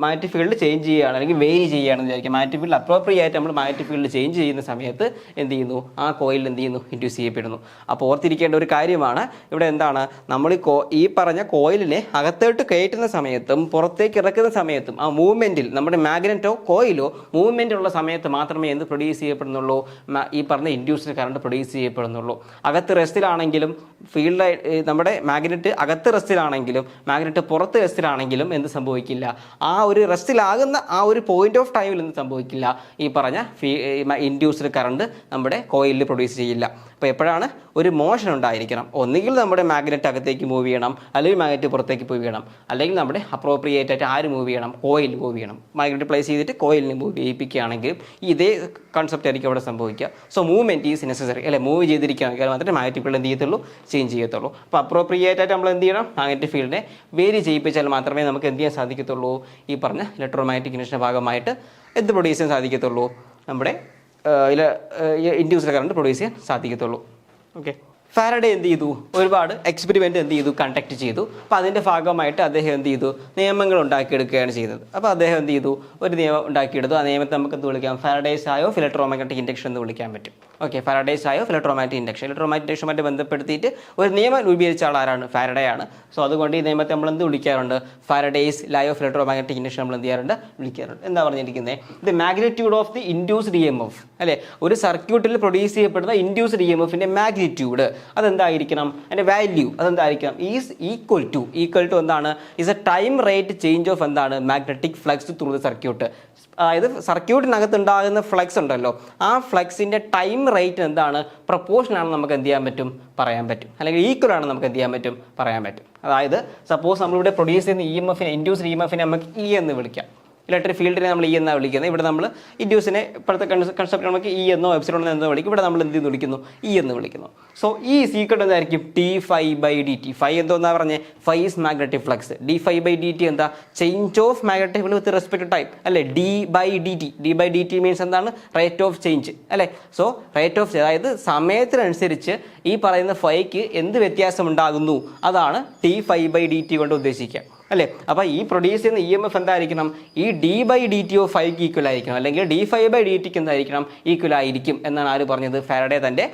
മാഗ്നറ്റിക് ഫീൽഡ് ചേഞ്ച് ചെയ്യുകയാണ്, അല്ലെങ്കിൽ വേരി ചെയ്യുകയാണെന്ന് വിചാരിക്കുക. മാഗ്നറ്റിക് ഫീൽഡ് അപ്രോപ്രിയേറ്റ് നമ്മൾ മാഗ്നറ്റിക് ഫീൽഡ് ചേഞ്ച് ചെയ്യുന്ന സമയത്ത് എന്ത് ചെയ്യുന്നു, ആ കോയിൽ എന്ത് ചെയ്യുന്നു, ഇൻഡ്യൂസ് ചെയ്യപ്പെടുന്നു. അപ്പോൾ ഓർത്തിരിക്കേണ്ട ഒരു കാര്യമാണ്, ഇവിടെ എന്താണ്, നമ്മൾ ഈ പറഞ്ഞ കോയിലിനെ അകത്തോട്ട് കയറ്റുന്ന സമയത്തും പുറത്തേക്ക് ഇറക്കുന്ന സമയത്തും ആ മൂവ്മെൻറ്റിൽ നമ്മുടെ മാഗ്നറ്റോ കോയിലോ മൂവ്മെൻ്റ് ഉള്ള സമയത്ത് മാത്രമേ എന്ത് പ്രൊഡ്യൂസ് ചെയ്യപ്പെടുന്നുള്ളൂ, ഈ പറഞ്ഞ ഇൻഡ്യൂസ്ഡ് കറണ്ട് പ്രൊഡ്യൂസ് ചെയ്യപ്പെടുന്നുള്ളൂ. അകത്ത് റെസ്റ്റിലാണെങ്കിലും ഫീൽഡ് നമ്മുടെ മാഗ്നറ്റ് അകത്ത് റെസ്റ്റിലാണെങ്കിലും മാഗ്നറ്റ് പുറത്ത് റെസ്റ്റിലാണെങ്കിലും എന്ത് സംഭവിക്കില്ല, ആ ഒരു റെസ്റ്റിലാകുന്ന ആ ഒരു പോയിന്റ് ഓഫ് ടൈമിൽ എന്ത് സംഭവിക്കില്ല, ഈ പറഞ്ഞ ഇൻഡ്യൂസ്ഡ് കറണ്ട് നമ്മുടെ കോയിലിൽ പ്രൊഡ്യൂസ് ചെയ്യില്ല. അപ്പോൾ എപ്പോഴാണ് ഒരു മോഷൻ ഉണ്ടായിരിക്കണം, ഒന്നുകിൽ നമ്മുടെ മാഗ്നറ്റ് അകത്തേക്ക് മൂവ് ചെയ്യണം, അല്ലെങ്കിൽ മാഗ്നറ്റ് പുറത്തേക്ക് മൂവ് ചെയ്യണം, അല്ലെങ്കിൽ നമ്മുടെ അപ്രോപ്രിയേറ്റ് ആയിട്ട് ആര് മൂവ് ചെയ്യണം, കോയിൽ മൂവ് ചെയ്യണം. മാഗ്നറ്റ് പ്ലേസ് ചെയ്തിട്ട് കോയിലിനെ മൂവ് ചെയ്യിപ്പിക്കുകയാണെങ്കിൽ ഇതേ കൺസെപ്റ്റ് ആയിരിക്കും അവിടെ സംഭവിക്കുക. സോ മൂവ്മെൻറ്റ് ഈസ് നെസസറി, അല്ലെ മൂവ് ചെയ്തിരിക്കുകയാണെങ്കിൽ മാത്രമേ മാഗ്നറ്റിക് ഫീൽഡ് എന്ത് ചെയ്യത്തുള്ളൂ, ചേഞ്ച് ചെയ്യത്തുള്ളൂ. അപ്പോൾ അപ്രോപ്രിയേറ്റ് ആയിട്ട് നമ്മൾ എന്ത് ചെയ്യണം, മാഗ്നറ്റിക് ഫീൽഡിനെ വേരി ചെയ്യിപ്പിച്ചാൽ മാത്രമേ നമുക്ക് എന്ത് ചെയ്യാൻ സാധിക്കത്തുള്ളൂ, ഈ പറഞ്ഞ ഇലക്ട്രോ മാഗ്നറ്റിക് ഇൻഡക്ഷൻ്റെ ഭാഗമായിട്ട് എന്ത് പ്രൊഡ്യൂസ് ചെയ്യാൻ സാധിക്കത്തുള്ളൂ, നമ്മുടെ ഇൻഡ്യൂസ്ഡ് കറണ്ട് പ്രൊഡ്യൂസ് ചെയ്യാൻ സാധിക്കത്തുള്ളൂ. ഓക്കെ, ഫാരഡേ എന്ത് ചെയ്തു, ഒരുപാട് എക്സ്പെരിമെൻ്റ് എന്ത് ചെയ്തു, കണ്ടക്ട് ചെയ്തു. അപ്പോൾ അതിൻ്റെ ഭാഗമായിട്ട് അദ്ദേഹം എന്ത് ചെയ്തു, നിയമങ്ങൾ ഉണ്ടാക്കിയെടുക്കുകയാണ് ചെയ്യുന്നത്. അപ്പോൾ അദ്ദേഹം എന്ത് ചെയ്തു, ഒരു നിയമം ഉണ്ടാക്കിയെടുത്തു. ആ നിയമത്തെ നമുക്ക് എന്ത് വിളിക്കാം, ഫാരഡേസ് ആയോ ഇലക്ട്രോമാഗ്നറ്റിക് ഇൻഡക്ഷൻ എന്ന് വിളിക്കാൻ പറ്റും. ഓക്കെ, ഫാരഡേസ് ആയോ ഇലക്ട്രോമാഗ്നറ്റിക് ഇൻഡക്ഷൻ. ഇലക്ട്രോമാഗ്നറ്റിക് ഇൻഡക്ഷനുമായിട്ട് ബന്ധപ്പെടുത്തിയിട്ട് ഒരു നിയമം രൂപീകരിച്ച ആളാരാണ്, ഫാരഡേ ആണ്. സോ അതുകൊണ്ട് ഈ നിയമത്തെ നമ്മൾ എന്ത് വിളിക്കാറുണ്ട്, Faraday's law of electromagnetic induction നമ്മൾ എന്ത് ചെയ്യാറുണ്ട്, വിളിക്കാറുണ്ട്. എന്താ പറഞ്ഞിരിക്കുന്നത്, the magnitude of the induced EMF, അല്ലേ, ഒരു സർക്യൂട്ടിൽ പ്രൊഡ്യൂസ് ചെയ്യപ്പെടുന്ന ഇൻഡ്യൂസ്ഡ് EMFന്റെ മാഗ്നിറ്റ്യൂഡ് അതെന്തായിരിക്കണം, അതിൻ്റെ വാല്യൂ അതെന്തായിരിക്കണം, ഈസ് ഈക്വൽ ടു എന്താണ്, is a time rate change of എന്താണ്, magnetic flux through the circuit. അതായത് സർക്യൂട്ടിനകത്ത് ഉണ്ടാകുന്ന ഫ്ലക്സ് ഉണ്ടല്ലോ, ആ ഫ്ലക്സിൻ്റെ ടൈം റേറ്റ് എന്താണ്, പ്രപ്പോർഷനാണെന്ന് നമുക്ക് എന്ത് ചെയ്യാൻ പറ്റും, പറയാൻ പറ്റും. അല്ലെങ്കിൽ ഈക്വൽ ആണെന്ന് നമുക്ക് എന്ത് ചെയ്യാൻ പറ്റും, പറയാൻ പറ്റും. അതായത് സപ്പോസ് നമ്മളിവിടെ പ്രൊഡ്യൂസ് ചെയ്യുന്ന EMFനെ, ഇൻഡ്യൂസ്ഡ് EMFനെ നമുക്ക് E എന്ന് വിളിക്കാം. ഇലക്ട്രിക് ഫീൽഡിനെ നമ്മൾ E എന്നാണ് വിളിക്കുന്നത്. ഇവിടെ നമ്മൾ ഇൻഡ്യൂസിനെ ഇപ്പോഴത്തെ കൺസെപ്റ്റ് നമുക്ക് E എന്നോ എപ്സിലോൺ എന്നോ വിളിക്കും. ഇവിടെ നമ്മൾ എന്ത് വിളിക്കുന്നു, E എന്ന് വിളിക്കുന്നു. സോ ഈ സീക്വൽ എന്തായിരിക്കും, dφ/dt. ഫൈ എന്തോന്നാ പറഞ്ഞേ, phi is magnetic flux. dφ/dt എന്താ, change of magnetic field with respect to time, അല്ലേ. d/dt മീൻസ് എന്താണ്, റേറ്റ് ഓഫ് ചേഞ്ച്, അല്ലേ. സോ റേറ്റ് ഓഫ്, അതായത് സമയത്തിനനുസരിച്ച് ഈ പറയുന്ന ഫൈക്ക് എന്ത് വ്യത്യാസം ഉണ്ടാകുന്നു, അതാണ് dφ/dt കൊണ്ട് ഉദ്ദേശിക്കുക, അല്ലേ. അപ്പോൾ ഈ പ്രൊഡ്യൂസ് ചെയ്യുന്ന EMF എന്തായിരിക്കണം, ഈ d/dt ഓഫ് ഫൈക്ക് ഈക്വൽ ആയിരിക്കണം, അല്ലെങ്കിൽ dφ/dt എന്തായിരിക്കണം, ഈക്വൽ ആയിരിക്കും എന്നാണ് ആര് പറഞ്ഞത്, ഫാരഡേ തൻ്റെ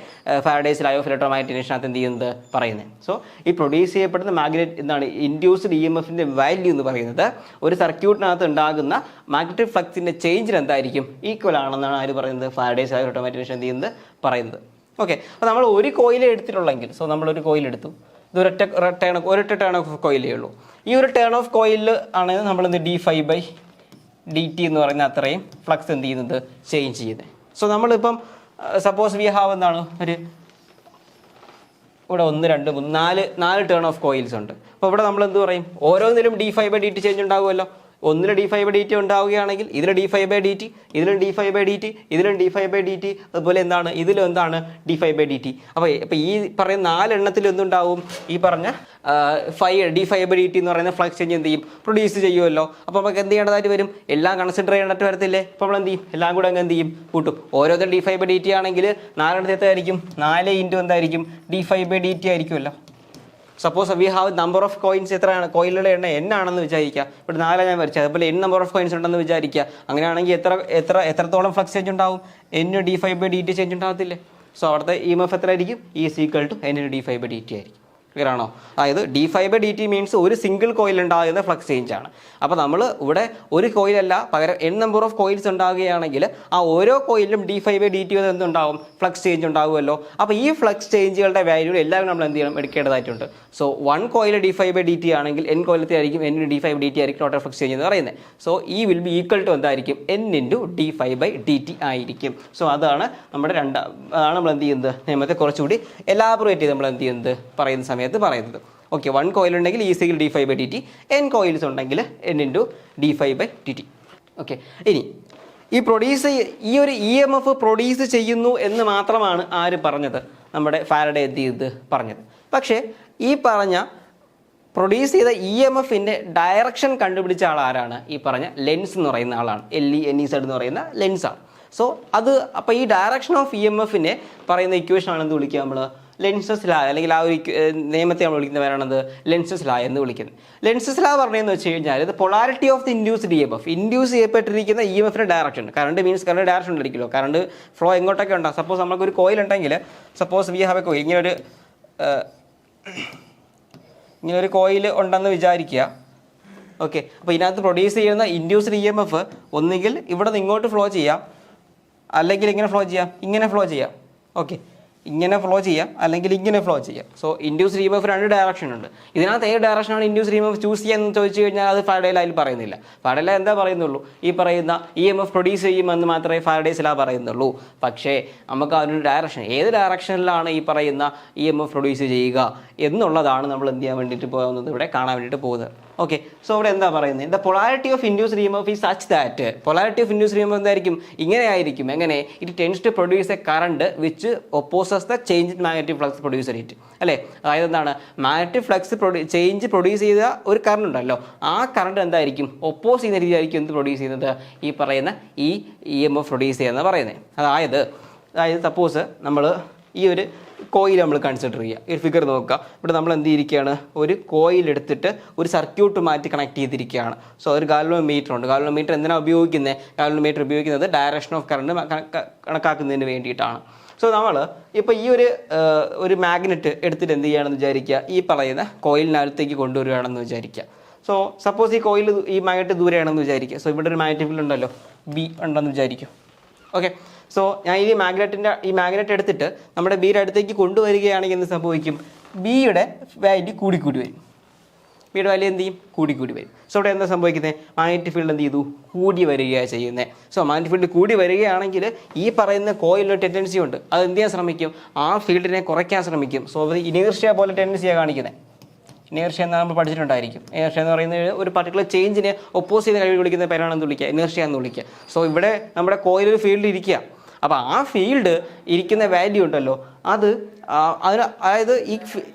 ഫാരഡേസ് ലോ ഓഫ് ഇലക്ട്രോമാഗ്നറ്റിക് ഇൻഡക്ഷനകത്ത് എന്ത് ചെയ്യുന്നത്, പറയുന്നത്. സോ ഈ പ്രൊഡ്യൂസ് ചെയ്യപ്പെടുന്ന മാഗ്നറ്റ് എന്താണ്, ഇൻഡ്യൂസ്ഡ് EMFന്റെ വാല്യൂ എന്ന് പറയുന്നത് ഒരു സർക്യൂട്ടിനകത്ത് ഉണ്ടാകുന്ന മാഗ്നറ്റിക് ഫ്ലക്സിൻ്റെ ചേഞ്ചിന് എന്തായിരിക്കും, ഈക്വൽ ആണെന്നാണ് ആര് പറയുന്നത്, Faraday's law of electromagnetic induction എന്ത് ചെയ്യുന്നത്, പറയുന്നത്. ഓക്കെ, അപ്പോൾ നമ്മൾ ഒരു കോയിലേ എടുത്തിട്ടുള്ളെങ്കിൽ, സോ നമ്മളൊരു കോയിൽ എടുത്തു, ഇത് ഒരൊറ്റ ടേൺ ഓഫ് കോയിലേ ഉള്ളൂ. ഈ ഒരു ടേൺ ഓഫ് കോയിലിൽ ആണ് നമ്മൾ എന്ത് dφ/dt എന്ന് പറയുന്ന അത്രയും ഫ്ലക്സ് എന്ത് ചെയ്യുന്നത്, ചേഞ്ച് ചെയ്യുന്നത്. സോ നമ്മളിപ്പം സപ്പോസ് വി ഹാവ് എന്താണ്, ഒരു ഇവിടെ 1 2 3 4 ടേൺ ഓഫ് കോയിൽസ് ഉണ്ട്. അപ്പോൾ ഇവിടെ നമ്മൾ എന്ത് പറയും, ഓരോന്നിലും dφ/dt ചേഞ്ച് ഉണ്ടാകുമല്ലോ. ഒന്നിൽ dφ/dt ഉണ്ടാവുകയാണെങ്കിൽ ഇതിൽ dφ/dt, ഇതിലും dφ/dt, ഇതിലും dφ/dt, അതുപോലെ എന്താണ്, ഇതിലും എന്താണ് dφ/dt. അപ്പോൾ ഈ പറയുന്ന 4 എണ്ണത്തിൽ എന്തുണ്ടാവും, ഈ പറഞ്ഞ dφ/dt എന്ന് പറയുന്ന ഫ്ലക്സ് ചേഞ്ച് എന്ത് ചെയ്യും, പ്രൊഡ്യൂസ് ചെയ്യുമല്ലോ. അപ്പോൾ നമുക്ക് എന്ത് ചെയ്യേണ്ടതായിട്ട് വരും, എല്ലാം കൺസിഡർ ചെയ്യേണ്ടതായിട്ട് വരത്തില്ലേ. അപ്പോൾ നമ്മൾ എന്ത് ചെയ്യും, എല്ലാം കൂടെ അങ്ങ് എന്ത് ചെയ്യും, കൂട്ടും. ഓരോരുത്തരും dφ/dt ആണെങ്കിൽ 4 എണ്ണത്തായിരിക്കും, 4 ഇൻറ്റു എന്തായിരിക്കും, dφ/dt ആയിരിക്കുമല്ലോ. Suppose we have number of coins, എത്രയാണ് കോയിലുകളുടെ എണ്ണം n ആണെന്ന് വിചാരിക്കുക. ഇവിടെ 4 ഞാൻ വരച്ചത്, അതുപോലെ n നമ്പർ ഓഫ് കോയിൻസ് ഉണ്ടെന്ന് വിചാരിക്കുക. അങ്ങനെയാണെങ്കിൽ എത്രത്തോളം ഫ്ലക്സ് ചേഞ്ച് ഉണ്ടാവും, n dφ/dt ചേഞ്ച് ഉണ്ടാകത്തില്ലേ. സോ അവിടുത്തെ EMF എത്ര ആയിരിക്കും, is equal to n dφ/dt ആയിരിക്കും. ക്ലിയർ ആണോ, അതായത് dφ/dt മീൻസ് ഒരു സിംഗിൾ കോയിൽ ഉണ്ടാകുന്ന ഫ്ലക്സ് ചേഞ്ച് ആണ്. അപ്പോൾ നമ്മൾ ഇവിടെ ഒരു കോയിലല്ല, പകരം n നമ്പർ ഓഫ് കോയിൽസ് ഉണ്ടാകുകയാണെങ്കിൽ ആ ഓരോ കോയിലും dφ/dt എന്തുണ്ടാവും, ഫ്ലക്സ് ചേഞ്ച് ഉണ്ടാകുമല്ലോ. അപ്പോൾ ഈ ഫ്ലക്സ് ചേഞ്ചുകളുടെ വാല്യൂ എല്ലാവരും നമ്മൾ എന്ത് ചെയ്യണം, എടുക്കേണ്ടതായിട്ടുണ്ട്. സോ 1 കോയിൽ dφ/dt ആണെങ്കിൽ n കോയിലത്തായിരിക്കും n dφ/dt ആയിരിക്കും ടോട്ടൽ ഫ്ലക്സ് ചേഞ്ച് എന്ന് പറയുന്നത്. സോ ഈ വിൽ ബി ഈക്വൽ ടു എന്തായിരിക്കും, n dφ/dt ആയിരിക്കും. സോ അതാണ് നമ്മുടെ അതാണ് നമ്മൾ എന്ത് ചെയ്യുന്നത്, നിയമത്തെ കുറച്ചുകൂടി എലാബറേറ്റ് ചെയ്ത് നമ്മൾ എന്ത് ചെയ്യുന്നത്, പറയുന്ന സമയത്ത് പറയുന്നത്. ഓക്കെ, 1 കോയിൽ ഉണ്ടെങ്കിൽ ഈസിയിൽ dφ/dt, n കോയിൽസ് ഉണ്ടെങ്കിൽ n dφ/dt. ഓക്കെ, ഇനി ഈ ഒരു EMF പ്രൊഡ്യൂസ് ചെയ്യുന്നു എന്ന് മാത്രമാണ് ആര് പറഞ്ഞത്, നമ്മുടെ ഫാരഡേ എന്ത് ചെയ്ത് പറഞ്ഞത്. പക്ഷേ ഈ പറഞ്ഞ പ്രൊഡ്യൂസ് ചെയ്ത EMFന്റെ ഡയറക്ഷൻ കണ്ടുപിടിച്ച ആൾ ആരാണ്, ഈ പറഞ്ഞ ലെൻസ് എന്ന് പറയുന്ന ആളാണ്. LENZ എന്ന് പറയുന്ന ലെൻസാണ്. സോ അത് അപ്പോൾ ഈ ഡയറക്ഷൻ ഓഫ് EMFനെ പറയുന്ന ഇക്വേഷൻ ആണ് എന്ത് വിളിക്കുക, നമ്മൾ ലെൻസസ് ലാ, അല്ലെങ്കിൽ ആ ഒരു നിയമത്തെ നമ്മൾ വിളിക്കുന്നവരാണത് ലെൻസസ് ലാ എന്ന് വിളിക്കുന്നത്. ലെൻസസ് ലാ പറഞ്ഞതെന്ന് വെച്ച് കഴിഞ്ഞാൽ ഇത് polarity of the induced EMF, induce ചെയ്യപ്പെട്ടിരിക്കുന്ന EMFന്റെ direction. Current means current direction ഉണ്ടല്ലോ, കറണ്ട് ഫ്ലോ എങ്ങോട്ടൊക്കെ ഉണ്ടാകും. സപ്പോസ് നമുക്കൊരു കോയിൽ ഉണ്ടെങ്കിൽ, suppose we have a coil, ഇങ്ങനൊരു കോയിൽ ഉണ്ടെന്ന് വിചാരിക്കുക. ഓക്കെ, അപ്പോൾ ഇതിനകത്ത് പ്രൊഡ്യൂസ് ചെയ്യുന്ന ഇൻഡ്യൂസ്ഡ് EMF ഒന്നുകിൽ ഇവിടെ നിന്ന് ഇങ്ങോട്ട് ഫ്ലോ ചെയ്യാം, അല്ലെങ്കിൽ ഇങ്ങനെ ഫ്ലോ ചെയ്യാം, ഇങ്ങനെ ഫ്ലോ ചെയ്യാം. ഓക്കെ, ഇങ്ങനെ ഫ്ലോ ചെയ്യാം അല്ലെങ്കിൽ ഇങ്ങനെ ഫ്ലോ ചെയ്യാം. സോ ഇൻഡ്യൂസ് ഇഎംഎഫ് 2 ഡയറക്ഷൻ ഉണ്ട്. ഇതിനകത്ത് ഏത് ഡയറക്ഷനാണ് ഇൻഡ്യൂസ് ഇഎംഎഫ് ചൂസ് ചെയ്യാന്ന് ചോദിച്ചു കഴിഞ്ഞാൽ അത് ഫാരഡേയിൽ അതിൽ പറയുന്നില്ല. ഫാരഡേ എന്താ പറയുന്നുള്ളൂ, ഈ പറയുന്ന ഇഎംഎഫ് പ്രൊഡ്യൂസ് ചെയ്യുമെന്ന് മാത്രമേ ഫാരഡേസിലാ പറയുന്നുള്ളൂ. പക്ഷേ നമുക്ക് അതിനൊരു ഡയറക്ഷൻ, ഏത് ഡയറക്ഷനിലാണ് ഈ പറയുന്ന ഇഎംഎഫ് പ്രൊഡ്യൂസ് ചെയ്യുക എന്നുള്ളതാണ് നമ്മൾ എന്ത് ചെയ്യാൻ വേണ്ടിയിട്ട് പോകുന്നത്, ഇവിടെ കാണാൻ വേണ്ടിയിട്ട് പോകുന്നത്. ഓക്കെ, സോ ഇവിടെ എന്താ പറയുന്നത്, the polarity of induced EMF is such that, polarity of induced EMF എന്തായിരിക്കും, ഇങ്ങനെ ആയിരിക്കും. എങ്ങനെ, it tends to produce a current which opposes the change in magnetic flux produce it അല്ലേ. അതായത് എന്താണ്, മാഗ്നറ്റിക് ഫ്ലക്സ് ചേഞ്ച് പ്രൊഡ്യൂസ് ചെയ്ത ഒരു കറണ്ട് ഉണ്ടല്ലോ, ആ കറണ്ട് എന്തായിരിക്കും, ഒപ്പോസ് ചെയ്യുന്ന രീതിയായിരിക്കും എന്ത് പ്രൊഡ്യൂസ് ചെയ്യുന്നത്, ഈ പറയുന്ന ഈ ഇഎംഎഫ് പ്രൊഡ്യൂസ് ചെയ്യുക എന്ന് പറയുന്നത്. അതായത് സപ്പോസ് നമ്മൾ ഈ ഒരു കോയിൽ നമ്മൾ കൺസിഡർ ചെയ്യുക, ഈ ഫിഗർ നോക്കുക. ഇവിടെ നമ്മൾ എന്ത് ചെയ്തിരിക്കുകയാണ്, ഒരു കോയിൽ എടുത്തിട്ട് ഒരു സർക്യൂട്ട് മാറ്റി കണക്ട് ചെയ്തിരിക്കുകയാണ്. സോ ഒരു ഗാൽവനോമീറ്റർ ഉണ്ട്. ഗാൽവനോമീറ്റർ എന്തിനാണ് ഉപയോഗിക്കുന്നത്, ഗാൽവനോമീറ്റർ ഉപയോഗിക്കുന്നത് ഡയറക്ഷൻ ഓഫ് കറണ്ട് കണക്കാക്കുന്നതിന് വേണ്ടിയിട്ടാണ്. സോ നമ്മൾ ഇപ്പോൾ ഈ ഒരു മാഗ്നറ്റ് എടുത്തിട്ട് എന്ത് ചെയ്യുകയാണെന്ന് വിചാരിക്കുക, ഈ പറയുന്ന കോയിലിനകത്തേക്ക് കൊണ്ടുവരികയാണെന്ന് വിചാരിക്കുക. സോ സപ്പോസ് ഈ കോയിൽ, ഈ മാഗ്നറ്റ് ദൂരെയാണെന്ന് വിചാരിക്കുക. സോ ഇവിടെ ഒരു മാഗ്നറ്റിക് ഫീൽഡ് ഉണ്ടല്ലോ, ബി ഉണ്ടെന്ന് വിചാരിക്കും. ഓക്കെ, സോ ഞാൻ ഈ മാഗ്നറ്റ് എടുത്തിട്ട് നമ്മുടെ ബിയുടെ അടുത്തേക്ക് കൊണ്ടുവരികയാണെങ്കിൽ എന്ത് സംഭവിക്കും, ബിയുടെ വാല്യൂ കൂടിക്കൂടി വരും. ബിയുടെ വാല്യൂ എന്ത് ചെയ്യും, കൂടിക്കൂടി വരും. സോ ഇവിടെ എന്താ സംഭവിക്കുന്നത്, മാഗ്നറ്റിക് ഫീൽഡ് എന്ത് ചെയ്തു, കൂടി വരികയാണ് ചെയ്യുന്നത്. സോ മാഗ്നറ്റിക് ഫീൽഡ് കൂടി വരികയാണെങ്കിൽ ഈ പറയുന്ന കോയിലൊരു ടെൻഡൻസി ഉണ്ട്, അത് എന്ത് ചെയ്യാൻ ശ്രമിക്കും, ആ ഫീൽഡിനെ കുറയ്ക്കാൻ ശ്രമിക്കും. സോ അത് ഇനേർഷ്യ പോലെ ടെൻഡൻസിയാണ് കാണിക്കുന്നത്. ഇനേർഷ്യ എന്ന് നമ്മൾ പഠിച്ചിട്ടുണ്ടായിരിക്കും. ഇനേർഷ്യ എന്ന് പറയുന്നത് ഒരു പർട്ടിക്കുലർ ചേഞ്ചിനെ ഒപ്പോസ് ചെയ്യുന്ന കഴിവ് വിളിക്കുന്ന പേരാണെന്ന് വിളിക്കുക, ഇനേർഷ്യ എന്ന് വിളിക്കുക. സോ ഇവിടെ നമ്മുടെ കോയിലൊരു ഫീൽഡ് ഇരിക്കുക. അപ്പോൾ ആ ഫീൽഡ് ഇരിക്കുന്ന വാല്യൂ ഉണ്ടല്ലോ, അത് അതായത്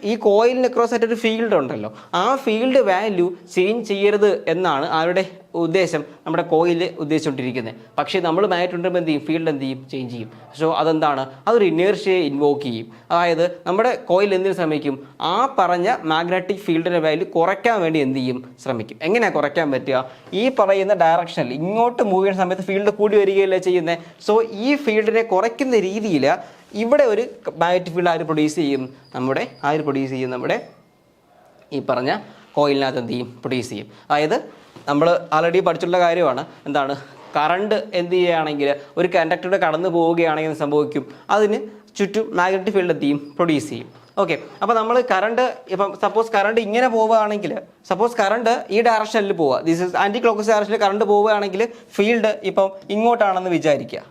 ഈ കോയിലിന് അക്രോസ് ആയിട്ടൊരു ഫീൽഡ് ഉണ്ടല്ലോ, ആ ഫീൽഡ് വാല്യൂ ചേഞ്ച് ചെയ്യരുത് എന്നാണ് ആരുടെ ഉദ്ദേശം, നമ്മുടെ കോയിൽ ഉദ്ദേശിച്ചുകൊണ്ടിരിക്കുന്നത്. പക്ഷേ നമ്മൾ മാഗ്നറ്റ് എന്ത് ചെയ്യും, ഫീൽഡ് എന്ത് ചെയ്യും, ചേഞ്ച് ചെയ്യും. സോ അതെന്താണ്, അതൊരു ഇനേർഷ്യയെ ഇൻവോക്ക് ചെയ്യും. അതായത് നമ്മുടെ കോയിൽ എന്തിനു ശ്രമിക്കും, ആ പറഞ്ഞ മാഗ്നറ്റിക് ഫീൽഡിൻ്റെ വാല്യൂ കുറയ്ക്കാൻ വേണ്ടി എന്ത് ചെയ്യും, ശ്രമിക്കും. എങ്ങനെയാണ് കുറയ്ക്കാൻ പറ്റുക, ഈ പറയുന്ന ഡയറക്ഷനിൽ ഇങ്ങോട്ട് മൂവ് ചെയ്യുന്ന സമയത്ത് ഫീൽഡ് കൂടി വരികയല്ലേ ചെയ്യുന്നത്. സോ ഈ ഫീൽഡിനെ കുറയ്ക്കുന്ന രീതിയിൽ ഇവിടെ ഒരു മാഗ്നറ്റിക് ഫീൽഡ് ആര് പ്രൊഡ്യൂസ് ചെയ്യും, നമ്മുടെ ഈ പറഞ്ഞ കോയിലിനകത്ത് എന്ത് ചെയ്യും, പ്രൊഡ്യൂസ് ചെയ്യും. അതായത് നമ്മൾ ആൾറെഡി പഠിച്ചിട്ടുള്ള കാര്യമാണ്, എന്താണ്, കറണ്ട് എന്ത് ചെയ്യുകയാണെങ്കിൽ ഒരു കണ്ടക്ടറുടെ കടന്നു പോവുകയാണെങ്കിൽ സംഭവിക്കും, അതിന് ചുറ്റും മാഗ്നറ്റിക് ഫീൽഡ് എന്ത് ചെയ്യും, പ്രൊഡ്യൂസ് ചെയ്യും. ഓക്കെ, അപ്പോൾ നമ്മൾ കറണ്ട് ഇപ്പം സപ്പോസ് കറണ്ട് ഇങ്ങനെ പോവുകയാണെങ്കിൽ, സപ്പോസ് കറണ്ട് ഈ ഡയറക്ഷനിൽ പോവുക, ദിസ് ഇസ് ആൻറ്റി ക്ലോക്ക്വൈസ് ഡയറക്ഷനിൽ കറണ്ട് പോവുകയാണെങ്കിൽ ഫീൽഡ് ഇപ്പം ഇങ്ങോട്ടാണെന്ന് വിചാരിക്കുക.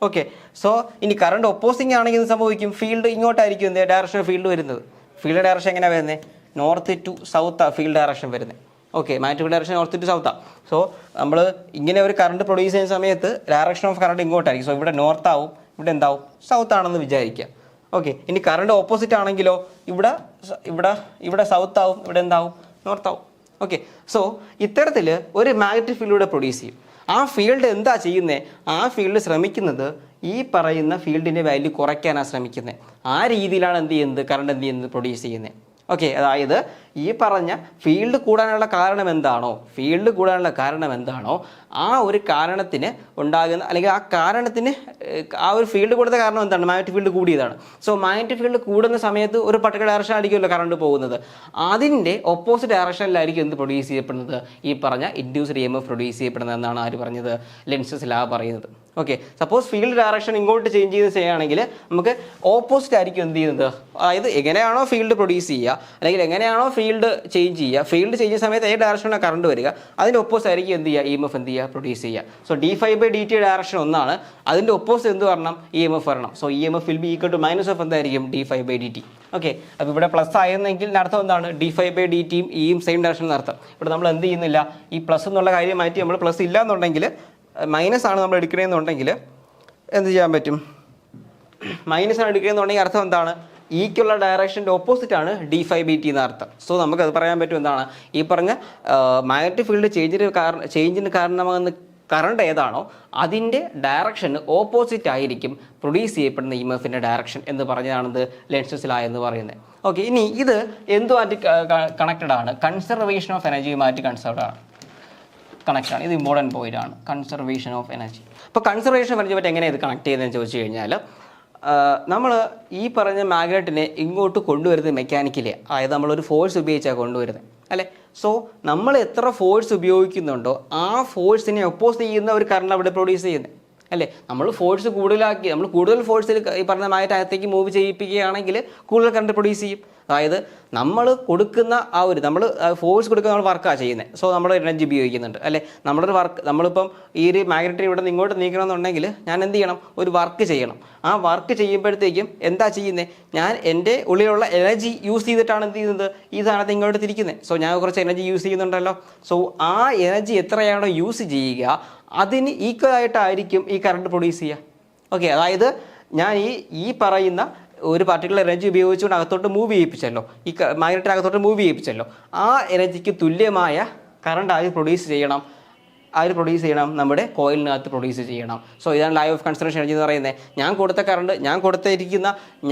ഓക്കെ, സോ ഇനി കറണ്ട് ഒപ്പോസിങ് ആണെങ്കിൽ സംഭവിക്കും, ഫീൽഡ് ഇങ്ങോട്ടായിരിക്കും എന്ത് ഡയറക്ഷൻ ഫീൽഡ് വരുന്നത്. ഫീൽഡ് ഡയറക്ഷൻ എങ്ങനെയാണ് വരുന്നത്, നോർത്ത് ടു സൗത്താണ് ഫീൽഡ് ഡയറക്ഷൻ വരുന്നത്. Okay, magnetic field direction north to സൗത്താണ്. സോ നമ്മൾ ഇങ്ങനെ ഒരു കറണ്ട് പ്രൊഡ്യൂസ് ചെയ്യുന്ന സമയത്ത് ഡയറക്ഷൻ ഓഫ് കറണ്ട് ഇങ്ങോട്ടായിരിക്കും. സോ ഇവിടെ നോർത്ത് ആവും, ഇവിടെ എന്താവും, സൗത്ത് ആണെന്ന് വിചാരിക്കുക. ഓക്കെ, ഇനി കറണ്ട് ഓപ്പോസിറ്റ് ആണെങ്കിലോ ഇവിടെ സൗത്ത് ആവും, ഇവിടെ എന്താവും, നോർത്ത് ആവും. ഓക്കെ, സോ ഇത്തരത്തിൽ ഒരു മാഗ്നറ്റിക് ഫീൽഡിലൂടെ പ്രൊഡ്യൂസ് ചെയ്യും. ആ ഫീൽഡ് എന്താ ചെയ്യുന്നത്, ആ ഫീൽഡ് ശ്രമിക്കുന്നത് ഈ പറയുന്ന ഫീൽഡിൻ്റെ വാല്യൂ കുറയ്ക്കാനാണ് ശ്രമിക്കുന്നത്. ആ രീതിയിലാണ് എന്ത് ചെയ്യുന്നത്, കറണ്ട് എന്ത് ചെയ്യുന്നത്, പ്രൊഡ്യൂസ് ചെയ്യുന്നത്. ഓക്കെ, അതായത് ഈ പറഞ്ഞ ഫീൽഡ് കൂടാനുള്ള കാരണം എന്താണോ ആ ഒരു കാരണത്തിന് ഉണ്ടാകുന്ന, അല്ലെങ്കിൽ ആ കാരണത്തിന് ആ ഒരു ഫീൽഡ് കൊടുത്ത കാരണം എന്താണ്, മാഗ്നറ്റിക് ഫീൽഡ് കൂടിയതാണ്. സോ മാഗ്നറ്റിക് ഫീൽഡ് കൂടുന്ന സമയത്ത് ഒരു പർട്ടിക്കുലർ ഡയറക്ഷൻ ആയിരിക്കുമല്ലോ കറണ്ട് പോകുന്നത്, അതിൻ്റെ ഓപ്പോസിറ്റ് ഡയറക്ഷനിലായിരിക്കും എന്ത് പ്രൊഡ്യൂസ് ചെയ്യപ്പെടുന്നത്, ഈ പറഞ്ഞ ഇൻഡ്യൂസ്ഡ് ഇഎംഎഫ് പ്രൊഡ്യൂസ് ചെയ്യപ്പെടുന്നത് എന്നാണ് ആര് പറഞ്ഞത്, ലെൻസസ് ലാ പറയുന്നത്. ഓക്കെ, സപ്പോസ് ഫീൽഡ് ഡയറക്ഷൻ ഇങ്ങോട്ട് ചേഞ്ച് ചെയ്ത് ചെയ്യുകയാണെങ്കിൽ നമുക്ക് ഓപ്പോസിറ്റ് ആയിരിക്കും എന്ത് ചെയ്യുന്നത്, അതായത് എങ്ങനെയാണോ ഫീൽഡ് പ്രൊഡ്യൂസ് ചെയ്യുക അല്ലെങ്കിൽ എങ്ങനെയാണോ ഫീൽഡ് ചേഞ്ച് ചെയ്യുക, ഫീൽഡ് ചേഞ്ച് ചെയ്യുന്ന സമയത്ത് ഏത് ഡയറക്ഷനിലാണ് കറണ്ട് വരിക, അതിൻ്റെ ഒപ്പോസിറ്റ് ആയിരിക്കും എന്ത് ചെയ്യുക, ഇഎംഎഫ് എന്ത് ചെയ്യുക, പ്രൊഡ്യൂസ് ചെയ്യുക. സോ d∅dt ഡയറക്ഷൻ ഒന്നാണ്, അതിൻ്റെ ഒപ്പോസിറ്റ് എന്ത് വരണം, ഇഎംഎഫ് വരണം. So EMF will be equal to minus of എന്തായിരിക്കും, d∅dt. ഓക്കെ, അപ്പോൾ ഇവിടെ പ്ലസ് ആയിരുന്നെങ്കിൽ അർത്ഥം എന്താണ്, d∅dt യും സെയിം ഡയറക്ഷൻ എന്നർത്ഥം. ഇവിടെ നമ്മൾ എന്ത് ചെയ്യുന്നില്ല, ഈ പ്ലസ് എന്നുള്ള കാര്യം മാറ്റി നമ്മൾ പ്ലസ് ഇല്ല എന്നുണ്ടെങ്കിൽ, മൈനസ് ആണ് നമ്മൾ എടുക്കണമെന്നുണ്ടെങ്കിൽ എന്ത് ചെയ്യാൻ പറ്റും, മൈനസ് ആണ് എടുക്കണമെന്നുണ്ടെങ്കിൽ അർത്ഥം എന്താണ്, ഈക്കുള്ള ഡയറക്ഷൻ്റെ ഓപ്പോസിറ്റ് ആണ് d∅dt എന്ന അർത്ഥം. സോ നമുക്കത് പറയാൻ പറ്റും എന്താണ്, ഈ പറഞ്ഞ മാഗ്നറ്റിക് ഫീൽഡ് ചേഞ്ചിന് കാരണമാകുന്ന കറണ്ട് ഏതാണോ അതിൻ്റെ ഡയറക്ഷൻ ഓപ്പോസിറ്റ് ആയിരിക്കും പ്രൊഡ്യൂസ് ചെയ്യപ്പെടുന്ന ഇഎംഎഫിൻ്റെ ഡയറക്ഷൻ എന്ന് പറഞ്ഞതാണിത് ലെൻസസ് ലാ എന്ന് പറയുന്നത്. ഓക്കെ, ഇനി ഇത് എന്തുമായിട്ട് കണക്റ്റഡ് ആണ്, കൺസർവേഷൻ ഓഫ് എനർജിയുമായിട്ട് കണക്റ്റാണ്. ഇത് ഇമ്പോർട്ടൻറ്റ് പോയിന്റ് ആണ്, കൺസർവേഷൻ ഓഫ് എനർജി. അപ്പോൾ കൺസർവേഷൻ ഓഫ് എനർജി പറ്റി എങ്ങനെ ഇത് കണക്ട് ചെയ്യുന്നതെന്ന് ചോദിച്ചു കഴിഞ്ഞാൽ, നമ്മൾ ഈ പറഞ്ഞ മാഗ്നറ്റിനെ ഇങ്ങോട്ട് കൊണ്ടുവരുന്നത് മെക്കാനിക്കലി, അതായത് നമ്മളൊരു ഫോഴ്സ് ഉപയോഗിച്ചാണ് കൊണ്ടുവരുന്നത് അല്ലേ. സോ നമ്മൾ എത്ര ഫോഴ്സ് ഉപയോഗിക്കുന്നുണ്ടോ ആ ഫോഴ്സിനെ ഒപ്പോസ് ചെയ്യുന്ന ഒരു കറണ്ട് അവിടെ പ്രൊഡ്യൂസ് ചെയ്യുന്നത് അല്ലേ? നമ്മൾ ഫോഴ്സ് കൂടുതലാക്കി, നമ്മൾ കൂടുതൽ ഫോഴ്സിൽ ഈ പറഞ്ഞ മാഗ്നറ്റ് അകത്തേക്ക് മൂവ് ചെയ്യിപ്പിക്കുകയാണെങ്കിൽ കൂടുതൽ കറണ്ട് പ്രൊഡ്യൂസ് ചെയ്യും. അതായത് നമ്മൾ കൊടുക്കുന്ന നമ്മൾ ഫോഴ്സ് കൊടുക്കുന്ന നമ്മൾ വർക്കാണ് ചെയ്യുന്നത്. സോ നമ്മൾ എനർജി ഉപയോഗിക്കുന്നുണ്ട്, അല്ലേ? നമ്മളൊരു വർക്ക്, നമ്മളിപ്പം ഈ ഒരു മാഗ്നറ്റിനെ ഇവിടെ നിന്ന് ഇങ്ങോട്ട് നീക്കണമെന്നുണ്ടെങ്കിൽ ഞാൻ എന്ത് ചെയ്യണം? ഒരു വർക്ക് ചെയ്യണം. ആ വർക്ക് ചെയ്യുമ്പോഴത്തേക്കും എന്താ ചെയ്യുന്നത്? ഞാൻ എൻ്റെ ഉള്ളിലുള്ള എനർജി യൂസ് ചെയ്തിട്ടാണ് എന്ത് ചെയ്യുന്നത്? ഈ സാധനത്തെ ഇങ്ങോട്ട് തിരിക്കുന്നത്. സോ ഞാൻ കുറച്ച് എനർജി യൂസ് ചെയ്യുന്നുണ്ടല്ലോ. സോ ആ എനർജി എത്രയാണോ യൂസ് ചെയ്യുക അതിന് ഈക്വൽ ആയിട്ടായിരിക്കും ഈ കറണ്ട് പ്രൊഡ്യൂസ് ചെയ്യുക. ഓക്കെ, അതായത് ഞാൻ ഈ പറയുന്ന ഒരു പർട്ടിക്കുലർ എനർജി ഉപയോഗിച്ചുകൊണ്ട് അകത്തോട്ട് മൂവ് ചെയ്യിപ്പിച്ചല്ലോ, ഈ മാഗ്നറ്റിന് അകത്തോട്ട് മൂവ് ചെയ്യിപ്പിച്ചല്ലോ, ആ എനർജിക്ക് തുല്യമായ കറണ്ട് ആര് പ്രൊഡ്യൂസ് ചെയ്യണം? നമ്മുടെ കോയിലിനകത്ത് പ്രൊഡ്യൂസ് ചെയ്യണം. സോ ഇതാണ് ലോ ഓഫ് കൺസർവേഷൻ എനർജി എന്ന് പറയുന്നത്. ഞാൻ കൊടുത്ത കറണ്ട്,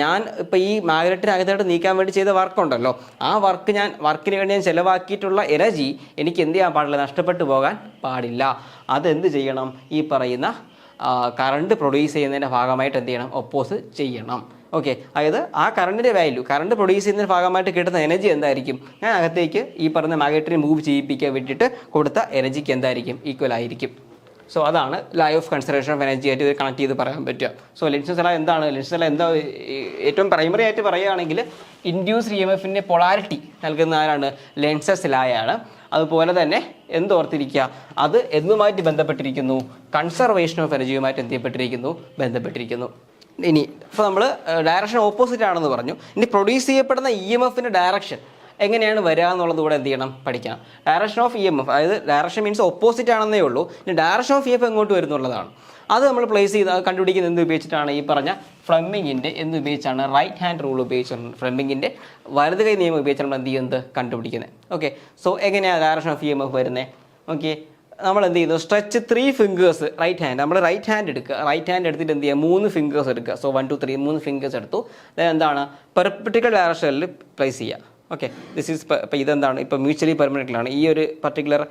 ഞാൻ ഇപ്പോൾ ഈ മാഗ്നറ്റിനകത്തോട്ട് നീക്കാൻ വേണ്ടി ചെയ്ത വർക്കുണ്ടല്ലോ, ആ വർക്കിന് വേണ്ടി ഞാൻ ചിലവാക്കിയിട്ടുള്ള എനർജി എനിക്ക് എന്ത് ചെയ്യാൻ പാടില്ല? നഷ്ടപ്പെട്ടു പോകാൻ പാടില്ല. അതെന്ത് ചെയ്യണം? ഈ പറയുന്ന കറണ്ട് പ്രൊഡ്യൂസ് ചെയ്യുന്നതിൻ്റെ ഭാഗമായിട്ട് എന്ത് ചെയ്യണം? ഒപ്പോസ് ചെയ്യണം. ഓക്കെ, അതായത് ആ കറണ്ടിൻ്റെ വാല്യൂ, കറണ്ട് പ്രൊഡ്യൂസ് ചെയ്യുന്നതിൻ്റെ ഭാഗമായിട്ട് കിട്ടുന്ന എനർജി എന്തായിരിക്കും? ഞാൻ അകത്തേക്ക് ഈ പറഞ്ഞ മാഗ്നറ്റിനെ മൂവ് ചെയ്യിപ്പിക്കാൻ വേണ്ടിയിട്ട് കൊടുത്ത എനർജിക്ക് എന്തായിരിക്കും? ഈക്വൽ ആയിരിക്കും. സോ അതാണ് law of conservation of energy ആയിട്ട് ഇത് കണക്ട് ചെയ്ത് പറയാൻ പറ്റുക. സോ ലെൻസസ് ലോ എന്താണ്? ലെൻസസ് ലോ എന്താ? ഏറ്റവും പ്രൈമറി ആയിട്ട് പറയുകയാണെങ്കിൽ ഇൻഡ്യൂസ്ഡ് EMFൻ്റെ പൊളാരിറ്റി നൽകുന്ന ആരാണ്? ലെൻസസ് ലോയാണ്. അതുപോലെ തന്നെ ഓർത്തിരിക്കുക, അത് എന്തുമായിട്ട് ബന്ധപ്പെട്ടിരിക്കുന്നു? കൺസർവേഷൻ ഓഫ് എനർജിയുമായിട്ട് എന്ത് ചെയ്യപ്പെട്ടിരിക്കുന്നു? ബന്ധപ്പെട്ടിരിക്കുന്നു. ഇനി ഇപ്പോൾ നമ്മൾ ഡയറക്ഷൻ ഓപ്പോസിറ്റ് ആണെന്ന് പറഞ്ഞു. ഇനി പ്രൊഡ്യൂസ് ചെയ്യപ്പെടുന്ന EMFൻ്റെ ഡയറക്ഷൻ എങ്ങനെയാണ് വരിക എന്നുള്ളത് കൂടെ എന്ത് ചെയ്യണം? പഠിക്കണം. ഡയറക്ഷൻ ഓഫ് EMF, അതായത് ഡയറക്ഷൻ മീൻസ് ഓപ്പോസിറ്റ് ആണെന്നേ ഉള്ളൂ. ഇനി ഡയറക്ഷൻ ഓഫ് EMF എങ്ങോട്ട് വരുന്നുള്ളതാണ്. അത് നമ്മൾ പ്ലേസ് ചെയ്ത് കണ്ടുപിടിക്കുന്നത് എന്ത് ഉപയോഗിച്ചിട്ടാണ്? ഈ പറഞ്ഞ ഫ്ലെമിങ്ങിൻ്റെ ഉപയോഗിച്ചാണ്? റൈറ്റ് ഹാൻഡ് റൂൾ ഉപയോഗിച്ചാണ്. ഫ്ലെമിങ്ങിൻ്റെ വലത് കൈ നിയമം ഉപയോഗിച്ചാണ് എന്ത് ചെയ്യുന്നത്? കണ്ടുപിടിക്കുന്നത്. ഓക്കെ, സോ എങ്ങനെയാണ് ഡയറക്ഷൻ ഓഫ് EMF വരുന്നത്? ഓക്കെ, നമ്മൾ എന്ത് ചെയ്യുന്നു? Stretch 3 fingers right hand. നമ്മൾ റൈറ്റ് ഹാൻഡ് എടുക്കുക. റൈറ്റ് ഹാൻഡ് എടുത്തിട്ട് എന്ത് ചെയ്യുക? 3 ഫിംഗേഴ്സ് എടുക്കുക. സോ 1 2 3 3 ഫിംഗേഴ്സ് എടുത്തു. എന്താണ്? പെർപെൻഡിക്കുലർ ഡയറക്ഷനിൽ പ്ലേസ് ചെയ്യുക. ഓക്കെ, ദിസ് ഈസ് ഇപ്പോൾ ഇതെന്താണ്? ഇപ്പോൾ മ്യൂച്വലി പെർപെൻഡിക്കുലർ ആണ്. ഈ ഒരു പർട്ടിക്കുലർ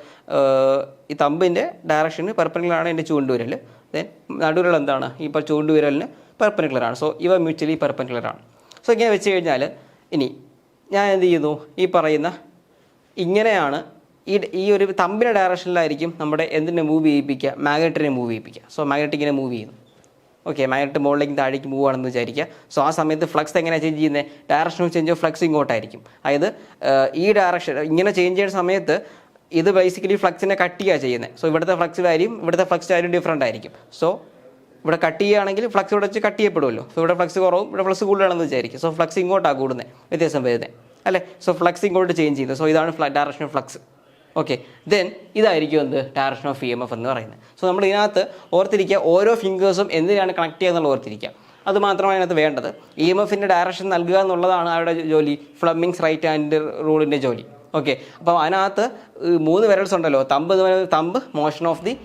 ഈ തമ്പിൻ്റെ ഡയറക്ഷന് പെർപെൻഡിക്കുലർ ആണ് എൻ്റെ ചൂണ്ടുവിരൽ. ദെൻ നടുവിരൽ എന്താണ്? ഇപ്പോൾ ചൂണ്ടുവിരലിന് പെർപെൻഡിക്കുലർ ആണ്. സോ ഇവ മ്യൂച്വലി പെർപെൻഡിക്കുലർ ആണ്. സോ ഇങ്ങനെ വെച്ച് കഴിഞ്ഞാൽ ഇനി ഞാൻ എന്ത് ചെയ്യുന്നു? ഈ പറയുന്ന ഇങ്ങനെയാണ് ഈ ഒരു തമ്പിൻ്റെ ഡയറക്ഷനിലായിരിക്കും നമ്മുടെ എന്തിനെ മൂവ് ചെയ്യിപ്പിക്കുക? മാഗ്നറ്റിനെ മൂവ് ചെയ്യിപ്പിക്കുക. സോ മാഗ്നറ്റ് ഇങ്ങനെ മൂവ് ചെയ്യുന്നു. ഓക്കെ, മാഗ്നറ്റ് മുകളിലേക്ക് താഴേക്ക് മൂവ് ആണെന്ന് വിചാരിക്കുക. സോ ആ സമയത്ത് ഫ്ലക്സ് എങ്ങനെയാണ് ചേഞ്ച് ചെയ്യുന്നത്? Direction of change of flux ഇങ്ങോട്ടായിരിക്കും. അതായത് ഈ ഡയറക്ഷൻ ഇങ്ങനെ ചേഞ്ച് ചെയ്യുന്ന സമയത്ത് ഇത് ബേസിക്കലി ഫ്ലക്സിനെ കട്ട് ചെയ്യുക ചെയ്യുന്നത്. സോ ഇവിടുത്തെ ഫ്ലക്സ് വാല്യൂം ഇവിടുത്തെ ഫ്ലക്സ് വാല്യൂം ഡിഫറൻ്റ് ആയിരിക്കും. സോ ഇവിടെ കട്ട് ചെയ്യുകയാണെങ്കിൽ ഫ്ലക്സ് ഇവിടെ വെച്ച് കട്ട് ചെയ്യപ്പെടുമല്ലോ. സോ ഇവിടെ ഫ്ലക്സ് കുറവും ഇവിടെ ഫ്ലക്സ് കൂടുതലാണെന്ന് വിചാരിക്കും. സോ ഫ്ലക്സ് ഇങ്ങോട്ടാണ് കൂടുന്നത്, വ്യത്യാസം വരുന്നത്, അല്ലേ? സോ ഫ്ലക്സ് ഇങ്ങോട്ട് ചേഞ്ച് ചെയ്യുന്നത്. സോ ഇതാണ് direction of flux. Okay, then ഇതായിരിക്കും എന്ത്? ഡയറക്ഷൻ ഓഫ് EMF എന്ന് പറയുന്നത്. സോ നമ്മൾ ഇതിനകത്ത് ഓർത്തിരിക്കുക, ഓരോ ഫിംഗേഴ്സും എന്തിനാണ് കണക്ട് ചെയ്യുക എന്നുള്ളത് ഓർത്തിരിക്കുക. അത് മാത്രമാണ് അതിനകത്ത് വേണ്ടത്. EMFൻ്റെ ഡയറക്ഷൻ നൽകുക എന്നുള്ളതാണ് അവരുടെ ജോലി, ഫ്ലെമിങ്സ് റൈറ്റ് ഹാൻഡ് റൂളിൻ്റെ ജോലി. ഓക്കെ, അപ്പോൾ അതിനകത്ത് 3 വിരൽസ് ഉണ്ടല്ലോ. Thumb motion of the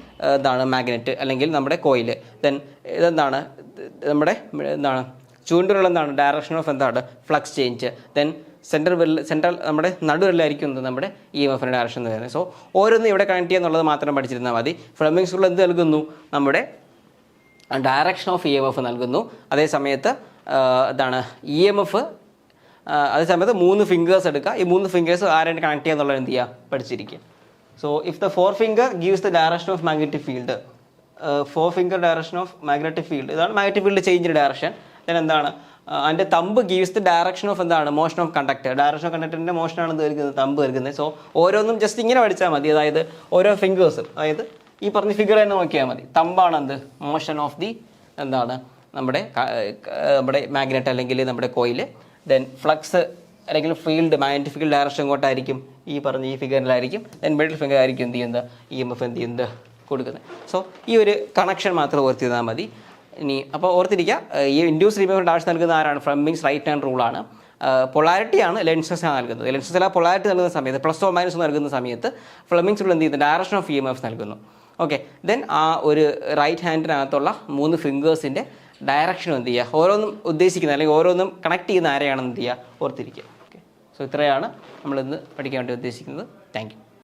magnet അല്ലെങ്കിൽ നമ്മുടെ കോയിൽ. ദെൻ ഇതെന്താണ്? നമ്മുടെ ചൂണ്ടുവിരൽ direction of flux change. Then central നമ്മുടെ നടുവിരലായിരിക്കും നമ്മുടെ EMFൻ്റെ ഡയറക്ഷൻ എന്ന് പറയുന്നത്. സോ ഓരോന്നും ഇവിടെ കണക്ട് ചെയ്യുക എന്നുള്ളത് മാത്രം പഠിച്ചിരുന്നാൽ മതി. ഫ്ലെമിങ്സ് റൂൾ എന്ത് നൽകുന്നു? നമ്മുടെ ഡയറക്ഷൻ ഓഫ് EMF നൽകുന്നു. അതേ സമയത്ത് EMF അതേ സമയത്ത് 3 ഫിംഗേഴ്സ് എടുക്കുക. ഈ 3 ഫിംഗേഴ്സ് ആരായിട്ട് കണക്ട് ചെയ്യുക എന്നുള്ളത് എന്ത് ചെയ്യുക? പഠിച്ചിരിക്കുക. So if the 4 finger gives the direction of magnetic field, 4 finger direction of magnetic field, ഇതാണ് മാഗ്നറ്റിക് ഫീൽഡ് ചേഞ്ചിൻ്റെ ഡയറക്ഷൻ. ദെൻ അതിൻ്റെ thumb gives the direction of motion of conductor. Direction of കണ്ടക്ടറിൻ്റെ മോഷനാണ് തമ്പ് വരുന്നത്. സോ ഓരോന്നും ജസ്റ്റ് ഇങ്ങനെ പഠിച്ചാൽ മതി. അതായത് ഓരോ ഫിംഗേഴ്സും, അതായത് ഈ പറഞ്ഞ ഫിഗർ തന്നെ നോക്കിയാൽ മതി. തമ്പാണ് മോഷൻ ഓഫ് ദി നമ്മുടെ മാഗ്നറ്റ് അല്ലെങ്കിൽ നമ്മുടെ കോയിൽ. ദെൻ ഫ്ലക്സ് അല്ലെങ്കിൽ ഫീൽഡ്, മാഗ്നറ്റിക് ഫീൽഡ് ഡയറക്ഷൻ എങ്ങോട്ടായിരിക്കും? ഈ പറഞ്ഞ ഈ ഫിഗറിലായിരിക്കും. ദെൻ മിഡിൽ ഫിംഗർ ആയിരിക്കും എന്ത് ചെയ്യുന്നത്? EMF എന്ത് ചെയ്യുന്നത്? കൊടുക്കുന്നത്. സോ ഈ ഒരു കണക്ഷൻ മാത്രം ഓർത്തിരുന്നാൽ മതി. ഇനി അപ്പോൾ ഓർത്തിരിക്കുക, ഈ ഇൻഡ്യൂസ്ഡ് EMF ഡയറക്ഷൻ നൽകുന്ന ആരാണ്? ഫ്ലെമിങ്സ് റൈറ്റ് ഹാൻഡ് റൂളാണ്. പൊളാരിറ്റിയാണ് ലെൻസസ് നൽകുന്നത്. ലെൻസസ് പൊളാരിറ്റി നൽകുന്ന സമയത്ത് പ്ലസ് ഓർ മൈനസ് നൽകുന്ന സമയത്ത് ഫ്ലെമിങ്സ് റൂൾ എന്ത് ചെയ്യുന്നത്? ഡയറക്ഷൻ ഓഫ് EMF നൽകുന്നു. ഓക്കെ, ദെൻ ആ ഒരു റൈറ്റ് ഹാൻഡിനകത്തുള്ള 3 ഫിംഗേഴ്സിൻ്റെ ഡയറക്ഷൻ എന്ത് ചെയ്യുക? ഓരോന്നും ഉദ്ദേശിക്കുന്നത് അല്ലെങ്കിൽ ഓരോന്നും കണക്ട് ചെയ്യുന്ന ആരെയാണെന്ന് എന്ത് ചെയ്യുക? ഓർത്തിരിക്കുക. ഓക്കെ, സോ ഇത്രയാണ് നമ്മളിന്ന് പഠിക്കാൻ വേണ്ടി ഉദ്ദേശിക്കുന്നത്. Thank you.